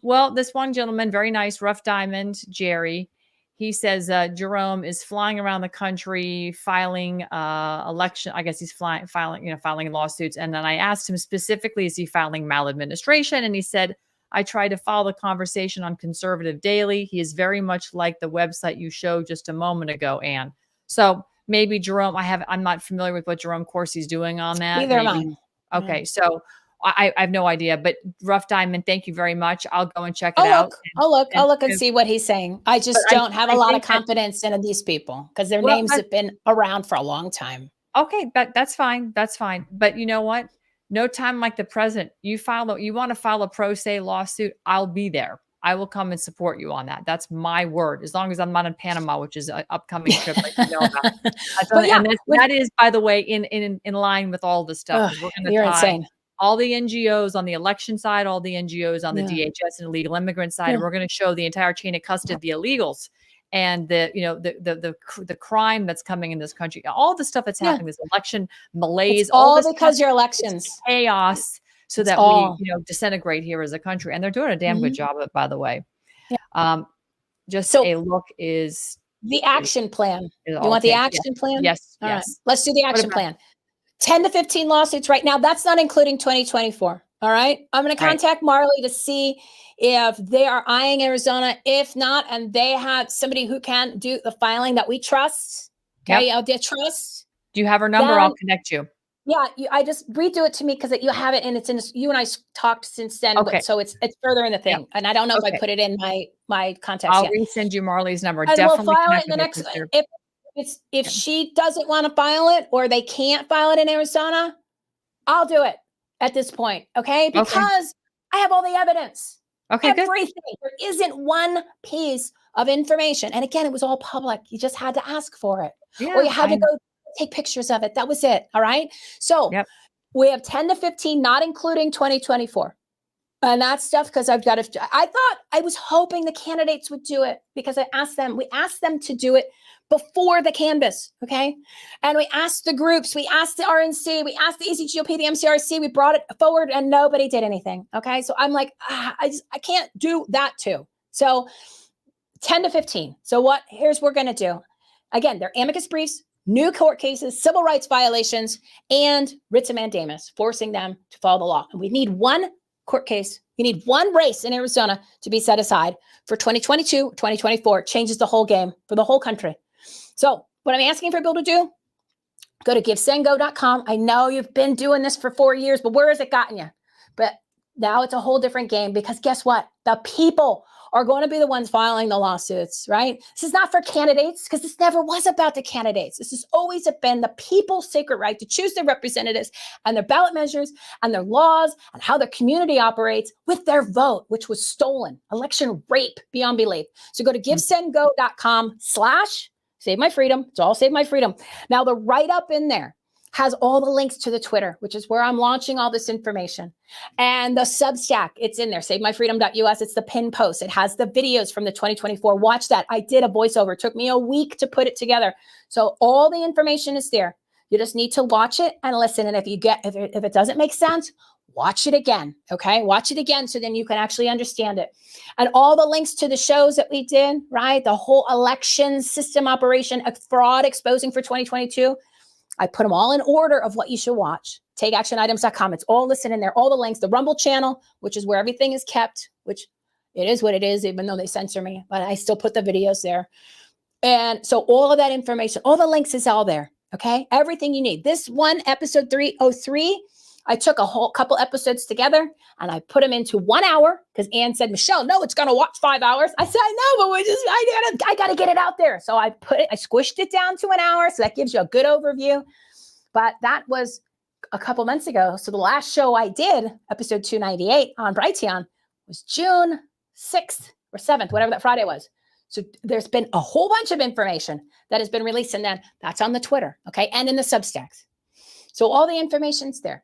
Well, this one gentleman, very nice, rough diamond, Jerry. He says Jerome is flying around the country filing election. I guess he's filing lawsuits. And then I asked him specifically, is he filing maladministration? And he said, I try to follow the conversation on Conservative Daily. He is very much like the website you showed just a moment ago, Anne. So maybe Jerome, I'm not familiar with what Jerome Corsi's doing on that. Neither am I. Maybe. Okay. Yeah. So I have no idea, but Rough Diamond, thank you very much. I'll go and check it out. I'll look and see what he's saying. I just don't have a lot of confidence in these people because their names have been around for a long time. Okay, that's fine. That's fine. But you know what? No time like the present. You want to file a pro se lawsuit, I'll be there. I will come and support you on that. That's my word. As long as I'm not in Panama, which is an upcoming trip that you know about. That is, by the way, in line with all the stuff. We're going to tie insane. All the NGOs on the election side, all the NGOs on the DHS and illegal immigrant side. And we're going to show the entire chain of custody of the illegals and the crime that's coming in this country. All the stuff that's happening, this election malaise, it's all because your elections chaos, so that we disintegrate here as a country. And they're doing a damn good job of it, by the way. Yeah. A look is the action plan. You want the action plan? Yes. All right. Let's do the action plan. 10 to 15 lawsuits right now. That's not including 2024. All right. I'm going to contact Marley to see if they are eyeing Arizona. If not, and they have somebody who can do the filing that we trust. Okay. I'll get trust. Do you have her number? I'll connect you. Yeah. I just redo it to me because you have it and it's in you and I talked since then. Okay. But so it's further in the thing. And I don't know if I put it in my contacts I'll yet. resend you Marley's number. And definitely we'll file it in the next. If she doesn't want to file it or they can't file it in Arizona, I'll do it at this point. Okay. Because I have all the evidence. Okay. Everything. There isn't one piece of information. And again, it was all public. You just had to ask for it. Yeah, or you had to go take pictures of it. That was it. All right. So we have 10 to 15, not including 2024. And that stuff, because I was hoping the candidates would do it because we asked them to do it before the canvas. Okay. And we asked the groups, we asked the RNC, we asked the ECGOP, the MCRC, we brought it forward and nobody did anything. Okay. So I'm like, I can't do that too. So 10 to 15. So here's what we're going to do. Again, they're amicus briefs, new court cases, civil rights violations, and writs of mandamus, forcing them to follow the law. And we need one court case. You need one race in Arizona to be set aside for 2022, 2024. It changes the whole game for the whole country. So what I'm asking for people to do, go to givesendgo.com. I know you've been doing this for 4 years, but where has it gotten you? But now it's a whole different game because guess what? The people are going to be the ones filing the lawsuits, right? This is not for candidates because this never was about the candidates. This has always been the people's sacred right to choose their representatives and their ballot measures and their laws and how their community operates with their vote, which was stolen. Election rape beyond belief. So go to givesendgo.com/Save My Freedom. It's all Save My Freedom. Now the write-up in there has all the links to the Twitter, which is where I'm launching all this information. And the Substack, it's in there, savemyfreedom.us. It's the pin post. It has the videos from the 2024. Watch that. I did a voiceover. It took me a week to put it together. So all the information is there. You just need to watch it and listen. And if it doesn't make sense, watch it again. Okay. Watch it again. So then you can actually understand it. And all the links to the shows that we did, right? The whole election system operation, a fraud exposing for 2022. I put them all in order of what you should watch. TakeActionItems.com. It's all listed in there. All the links, the Rumble channel, which is where everything is kept, which it is what it is, even though they censor me, but I still put the videos there. And so all of that information, all the links is all there. Okay. Everything you need. This one, episode 303, I took a whole couple episodes together and I put them into 1 hour because Ann said, Michelle, no, it's going to watch 5 hours. I said, I know, but I got to get it out there. So I squished it down to 1 hour. So that gives you a good overview. But that was a couple months ago. So the last show I did, episode 298 on Brighteon, was June 6th or 7th, whatever that Friday was. So there's been a whole bunch of information that has been released, and then that's on the Twitter, okay, and in the Substacks. So all the information's there.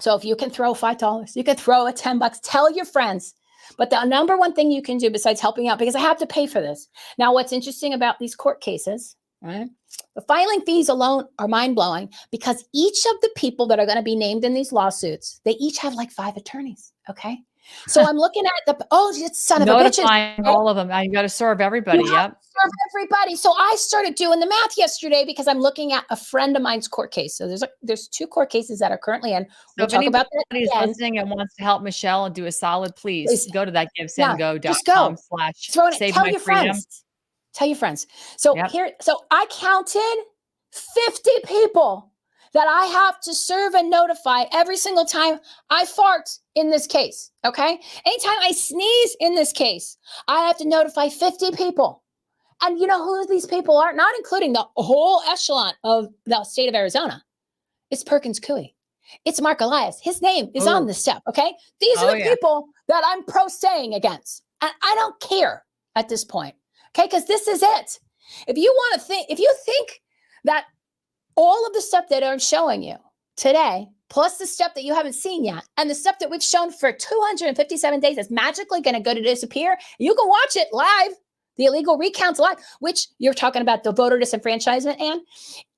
So if you can throw $5, you can throw a $10, tell your friends. But the number one thing you can do besides helping out, because I have to pay for this. Now, what's interesting about these court cases, right? The filing fees alone are mind-blowing because each of the people that are going to be named in these lawsuits, they each have like 5 attorneys, okay? So I'm looking at it's son of a bitches. Notifying all of them. You got to serve everybody. Yep. Serve everybody. So I started doing the math yesterday because I'm looking at a friend of mine's court case. So there's 2 court cases that are currently in. We'll talk about that. If anybody's listening and wants to help Michelle and do a solid, please go to that givesendgo.com/save my freedom. Tell your friends. So so I counted 50 people that I have to serve and notify every single time I fart in this case, okay? Anytime I sneeze in this case, I have to notify 50 people. And you know who these people are? Not including the whole echelon of the state of Arizona. It's Perkins Coie. It's Mark Elias. His name is on this step, okay? These are the people that I'm pro-saying against. And I don't care at this point, okay? Because this is it. If you think that all of the stuff that I'm showing you today, plus the stuff that you haven't seen yet, and the stuff that we've shown for 257 days is magically going to go to disappear, you can watch it live, the illegal recounts live, which you're talking about the voter disenfranchisement, and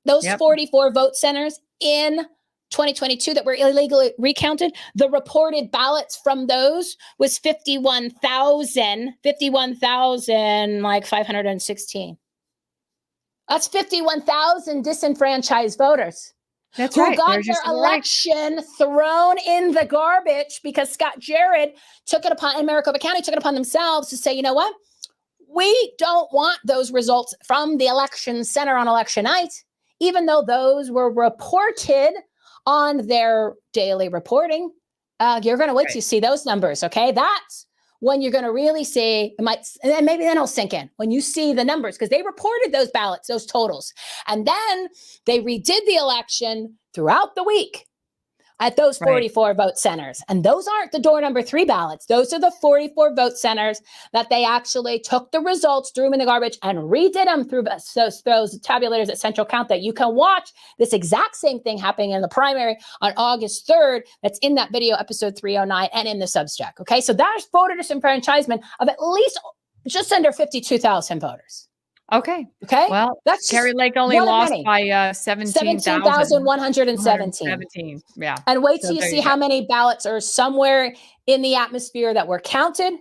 those 44 vote centers in 2022 that were illegally recounted, the reported ballots from those was 51,516. That's 51,000 disenfranchised voters. That's who right. got their election thrown in the garbage because Scott Jared and Maricopa County took it upon themselves to say, you know what? We don't want those results from the election center on election night, even though those were reported on their daily reporting. You're going to wait till you see those numbers, okay? That's when you're going to really see, and then maybe then it'll sink in when you see the numbers, because they reported those ballots, those totals. And then they redid the election throughout the week at those 44 vote centers. And those aren't the door number 3 ballots. Those are the 44 vote centers that they actually took the results, threw them in the garbage, and redid them through those tabulators at Central Count that you can watch this exact same thing happening in the primary on August 3rd. That's in that video, episode 309, and in the Substack. Okay, so that's voter disenfranchisement of at least just under 52,000 voters. Okay. Well, that's Carrie Lake only lost by 17,117. Yeah. And wait till you see how many ballots are somewhere in the atmosphere that were counted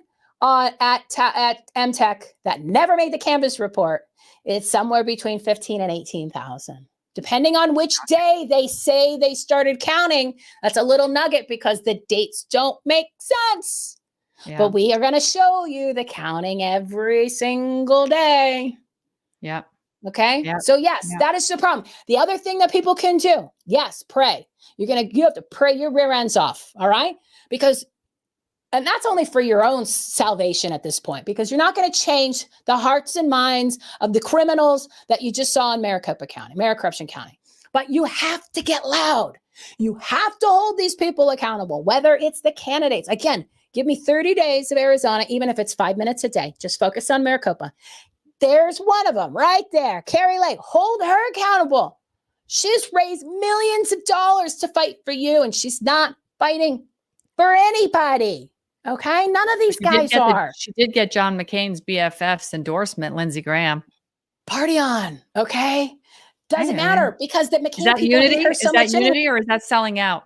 at MTech that never made the canvas report. It's somewhere between 15 and 18,000. Depending on which day they say they started counting. That's a little nugget because the dates don't make sense. Yeah. But we are going to show you the counting every single day. Yeah. Okay. Yeah. So yes, that is the problem. The other thing that people can do, yes, pray. You have to pray your rear ends off. All right. And that's only for your own salvation at this point, because you're not going to change the hearts and minds of the criminals that you just saw in Maricopa Corruption County. But you have to get loud. You have to hold these people accountable, whether it's the candidates. Again, give me 30 days of Arizona, even if it's 5 minutes a day. Just focus on Maricopa. There's one of them right there. Carrie Lake, hold her accountable. She's raised millions of dollars to fight for you, and she's not fighting for anybody. Okay? None of these guys are. She did get John McCain's BFF's endorsement, Lindsey Graham. Party on. Okay? Doesn't matter because the McCain is that people unity? hate her so much. Is that unity or is that selling out?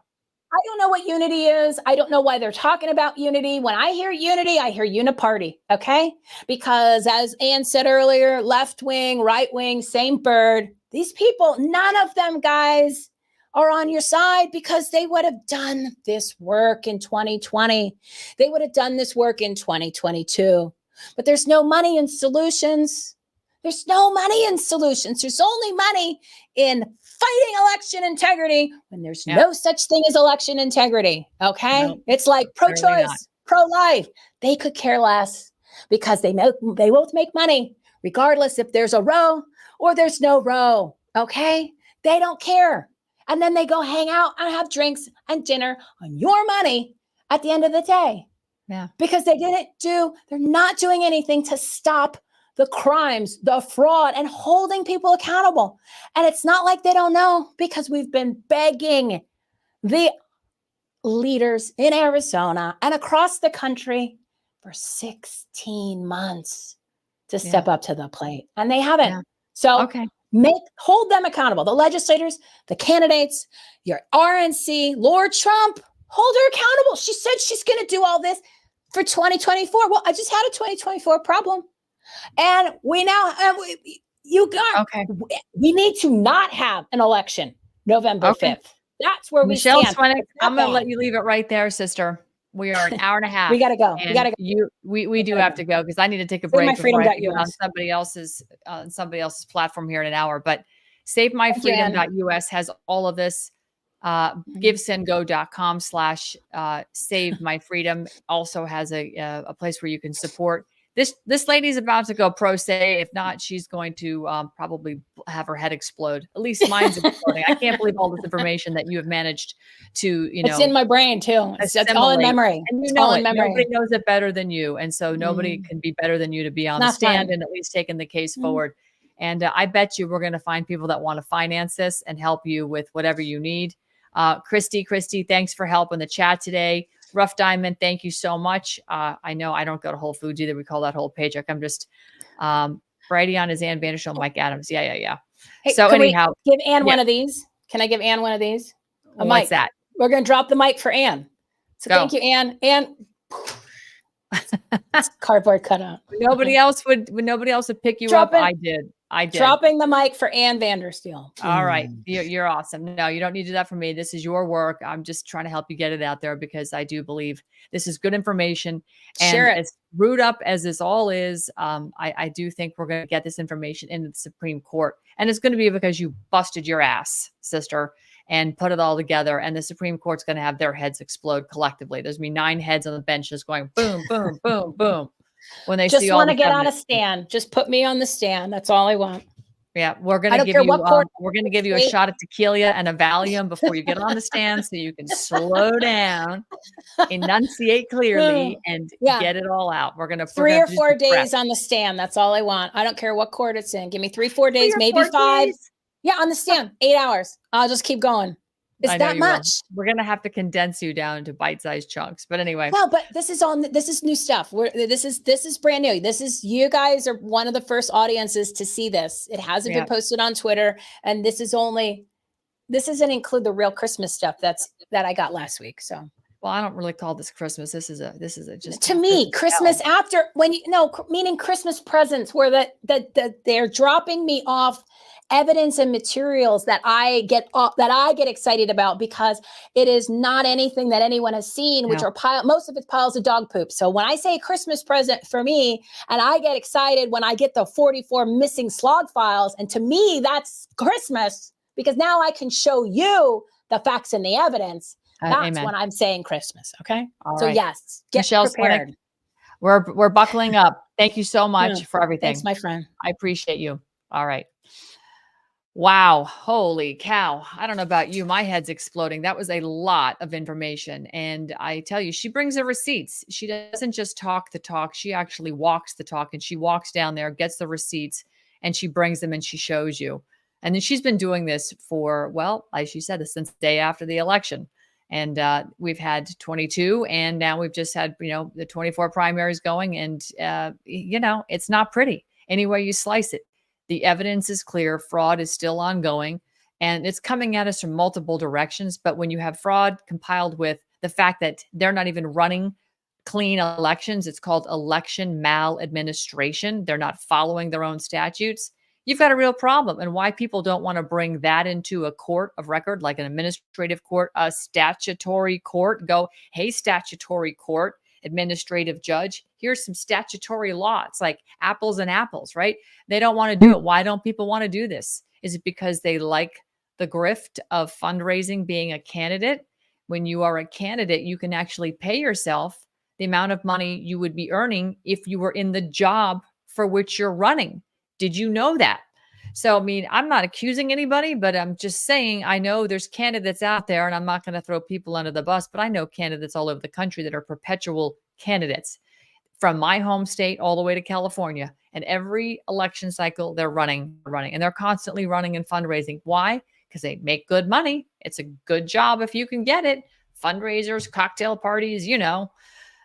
I don't know what unity is. I don't know why they're talking about unity. When I hear unity, I hear uniparty, okay? Because as Ann said earlier, left wing, right wing, same bird. These people, none of them, guys, are on your side because they would have done this work in 2020. They would have done this work in 2022. But there's no money in solutions. There's no money in solutions. There's only money in fighting election integrity when there's no such thing as election integrity. Okay. Nope. It's like pro-choice, pro-life. They could care less because they both make money regardless if there's a row or there's no row. Okay. They don't care. And then they go hang out and have drinks and dinner on your money at the end of the day. Yeah. Because they're not doing anything to stop the crimes, the fraud, and holding people accountable. And it's not like they don't know, because we've been begging the leaders in Arizona and across the country for 16 months to step up to the plate, and they haven't. Yeah. So hold them accountable. The legislators, the candidates, your RNC, Lord Trump, hold her accountable. She said she's going to do all this for 2024. Well, I just had a 2024 problem, and we now have, we need to not have an election November 5th. That's where Michelle we stand. Swinick, I'm going to let you leave it right there, sister. We are an hour and a half. We got to go. We got to go. We do have to go, because I need to take a break before I get on somebody else's platform here in an hour. But SaveMyFreedom.us has all of this. GiveSendGo.com/SaveMyFreedom also has a place where you can support. This lady's about to go pro se. If not, she's going to probably have her head explode. At least mine's exploding. I can't believe all this information that you have managed to, it's in my brain too. It's all in memory. And you know it. Nobody knows it better than you. And so nobody can be better than you to be on the stand and at least taking the case forward. And I bet you we're going to find people that want to finance this and help you with whatever you need. Christy, thanks for help in the chat today. Rough Diamond, thank you so much. I know I don't go to Whole Foods either. We call that whole paycheck. I'm just Brady on his Ann Vandersteel, Mike Adams. Yeah. Hey, so anyhow, give Ann one of these. Can I give Ann one of these? What's that? We're going to drop the mic for Ann. So thank you, Ann. Ann, cardboard cutout. Nobody else would pick you up. I did. Dropping the mic for Ann Vandersteel. All right. You're awesome. No, you don't need to do that for me. This is your work. I'm just trying to help you get it out there, because I do believe this is good information. And share it. As screwed up as this all is, I do think we're going to get this information into the Supreme Court. And it's going to be because you busted your ass, sister, and put it all together. And the Supreme Court's going to have their heads explode collectively. There's going to be 9 heads on the bench just going boom, boom, boom, boom. When they just want to get on a stand, just put me on the stand. That's all I want. Yeah, we're gonna give you a shot of tequila and a Valium before you get on the stand, so you can slow down, enunciate clearly, and get it all out. We're gonna 3 or 4 days on the stand. That's all I want. I don't care what court it's in. Give me 3-4 days, maybe 5. Days. Yeah, on the stand, 8 hours. I'll just keep going. It's that much. We're going to have to condense you down to bite-sized chunks. But anyway. No, but this is new stuff. This is brand new. You guys are one of the first audiences to see this. It hasn't been posted on Twitter. And this doesn't include the real Christmas stuff that I got last week. So. Well, I don't really call this Christmas. This is just to me, Christmas after meaning Christmas presents, where they're dropping me off evidence and materials that I get excited about, because it is not anything that anyone has seen, which are most of it's piles of dog poop. So when I say Christmas present for me, and I get excited when I get the 44 missing slog files, and to me that's Christmas, because now I can show you the facts and the evidence. That's when I'm saying Christmas. Okay. So yes, get Michelle prepared. Swinick, we're buckling up. Thank you so much for everything. Thanks, my friend. I appreciate you. All right. Wow. Holy cow. I don't know about you. My head's exploding. That was a lot of information. And I tell you, she brings her receipts. She doesn't just talk the talk. She actually walks the talk, and she walks down there, gets the receipts, and she brings them and she shows you. And then she's been doing this for, well, as she said, since the day after the election. And we've had 22, and now we've just had, the 24 primaries going. And, it's not pretty any way you slice it. The evidence is clear. Fraud is still ongoing, and it's coming at us from multiple directions. But when you have fraud compiled with the fact that they're not even running clean elections, it's called election maladministration. They're not following their own statutes. You've got a real problem. And why people don't want to bring that into a court of record, like an administrative court, a statutory court, go, hey, statutory court, administrative judge, here's some statutory law. It's like apples and apples, right? They don't want to do it. Why don't people want to do this? Is it because they like the grift of fundraising, being a candidate? When you are a candidate, you can actually pay yourself the amount of money you would be earning if you were in the job for which you're running. Did you know that? So, I'm not accusing anybody, but I'm just saying, I know there's candidates out there, and I'm not going to throw people under the bus, but I know candidates all over the country that are perpetual candidates. from my home state all the way to California. And every election cycle, they're running, and they're constantly running and fundraising. Why? Because they make good money. It's a good job if you can get it. Fundraisers, cocktail parties,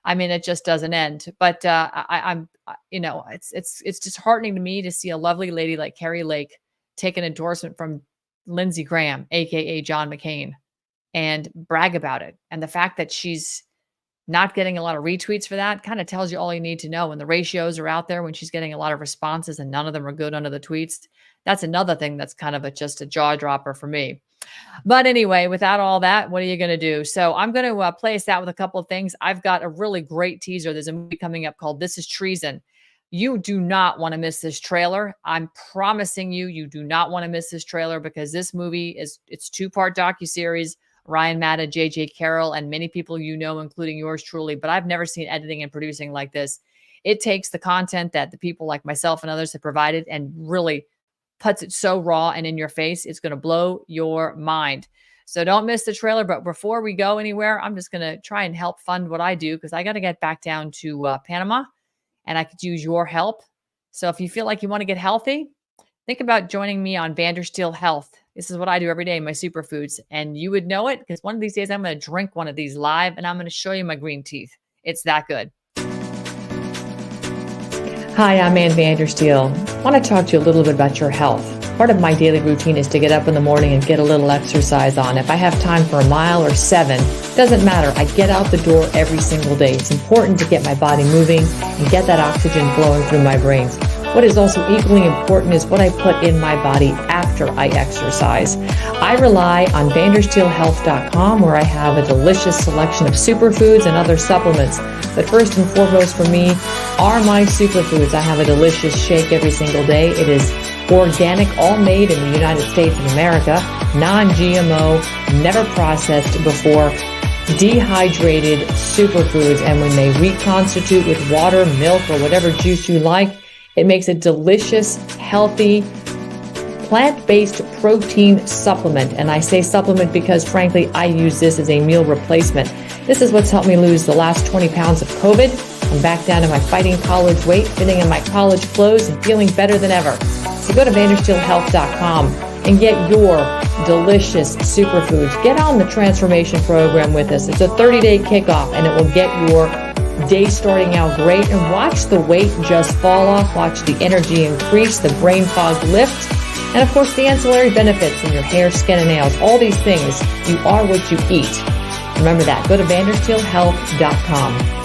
I mean, it just doesn't end. But I'm it's disheartening to me to see a lovely lady like Carrie Lake take an endorsement from Lindsey Graham, aka John McCain, and brag about it. And the fact that she's not getting a lot of retweets for that kind of tells you all you need to know. When the ratios are out there, when she's getting a lot of responses and none of them are good under the tweets, that's another thing that's kind of just a jaw dropper for me. But anyway, without all that, what are you going to do? So I'm going to play us out with a couple of things. I've got a really great teaser. There's a movie coming up called This Is Treason. You do not want to miss this trailer. I'm promising you, you do not want to miss this trailer, because this movie it's 2-part docuseries. Ryan Matta, JJ Carroll, and many people including yours truly, but I've never seen editing and producing like this. It takes the content that the people like myself and others have provided and really puts it so raw and in your face. It's going to blow your mind. So don't miss the trailer. But before we go anywhere, I'm just going to try and help fund what I do, because I got to get back down to Panama, and I could use your help. So if you feel like you want to get healthy, think about joining me on Vandersteel Health. This is what I do every day, my superfoods. And you would know it, because one of these days I'm going to drink one of these live and I'm going to show you my green teeth. It's that good. Hi, I'm Ann Vandersteel. I want to talk to you a little bit about your health. Part of my daily routine is to get up in the morning and get a little exercise on. If I have time for a mile or 7, doesn't matter. I get out the door every single day. It's important to get my body moving and get that oxygen flowing through my brains. What is also equally important is what I put in my body after I exercise. I rely on vandersteelhealth.com, where I have a delicious selection of superfoods and other supplements. But first and foremost for me are my superfoods. I have a delicious shake every single day. It is organic, all made in the United States of America, non-GMO, never processed before, dehydrated superfoods. And when they reconstitute with water, milk, or whatever juice you like, it makes a delicious, healthy, plant-based protein supplement. And I say supplement because, frankly, I use this as a meal replacement. This is what's helped me lose the last 20 pounds of COVID. I'm back down to my fighting college weight, fitting in my college clothes, and feeling better than ever. So go to vandersteelhealth.com and get your delicious superfoods. Get on the transformation program with us. It's a 30-day kickoff, and it will get your day starting out great. And watch the weight just fall off. Watch the energy increase, the brain fog lift, and of course the ancillary benefits in your hair, skin, and nails. All these things, you are what you eat. Remember that. Go to vandersteelhealth.com.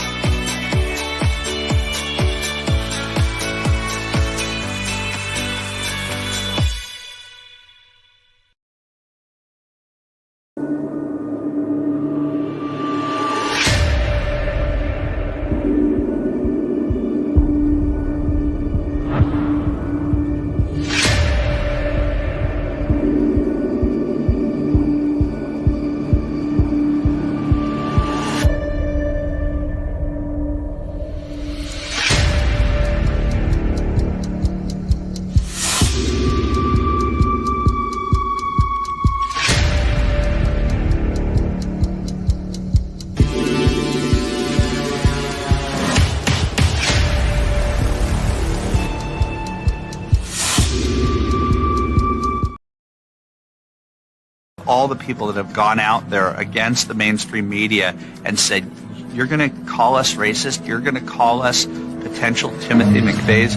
all the people that have gone out there against the mainstream media and said, you're going to call us racist, you're going to call us potential Timothy McVeighs,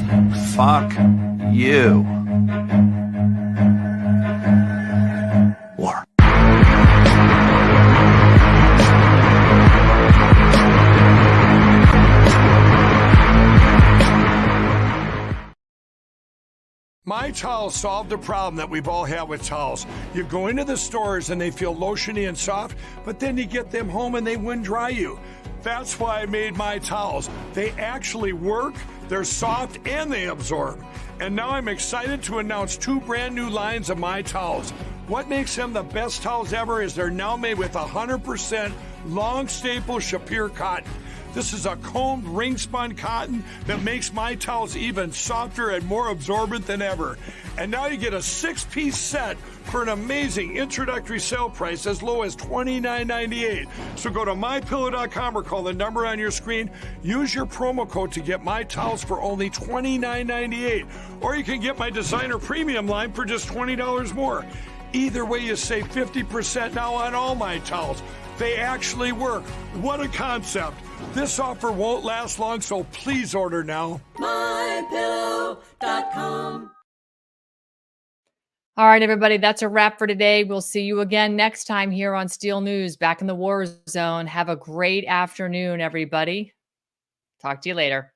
fuck you. War. My towels solved the problem that we've all had with towels. You go into the stores and they feel lotiony and soft, but then you get them home and they wind dry you. That's why I made my towels. They actually work, they're soft, and they absorb. And now I'm excited to announce 2 brand new lines of my towels. What makes them the best towels ever is they're now made with 100% long staple Shapir cotton. This is a combed ring spun cotton that makes my towels even softer and more absorbent than ever. And now you get a 6-piece set for an amazing introductory sale price as low as $29.98. So go to mypillow.com or call the number on your screen. Use your promo code to get my towels for only $29.98. Or you can get my designer premium line for just $20 more. Either way, you save 50% now on all my towels. They actually work. What a concept. This offer won't last long, so please order now. mypillow.com. All right, everybody, that's a wrap for today. We'll see you again next time here on Steel News, back in the war zone. Have a great afternoon, everybody. Talk to you later.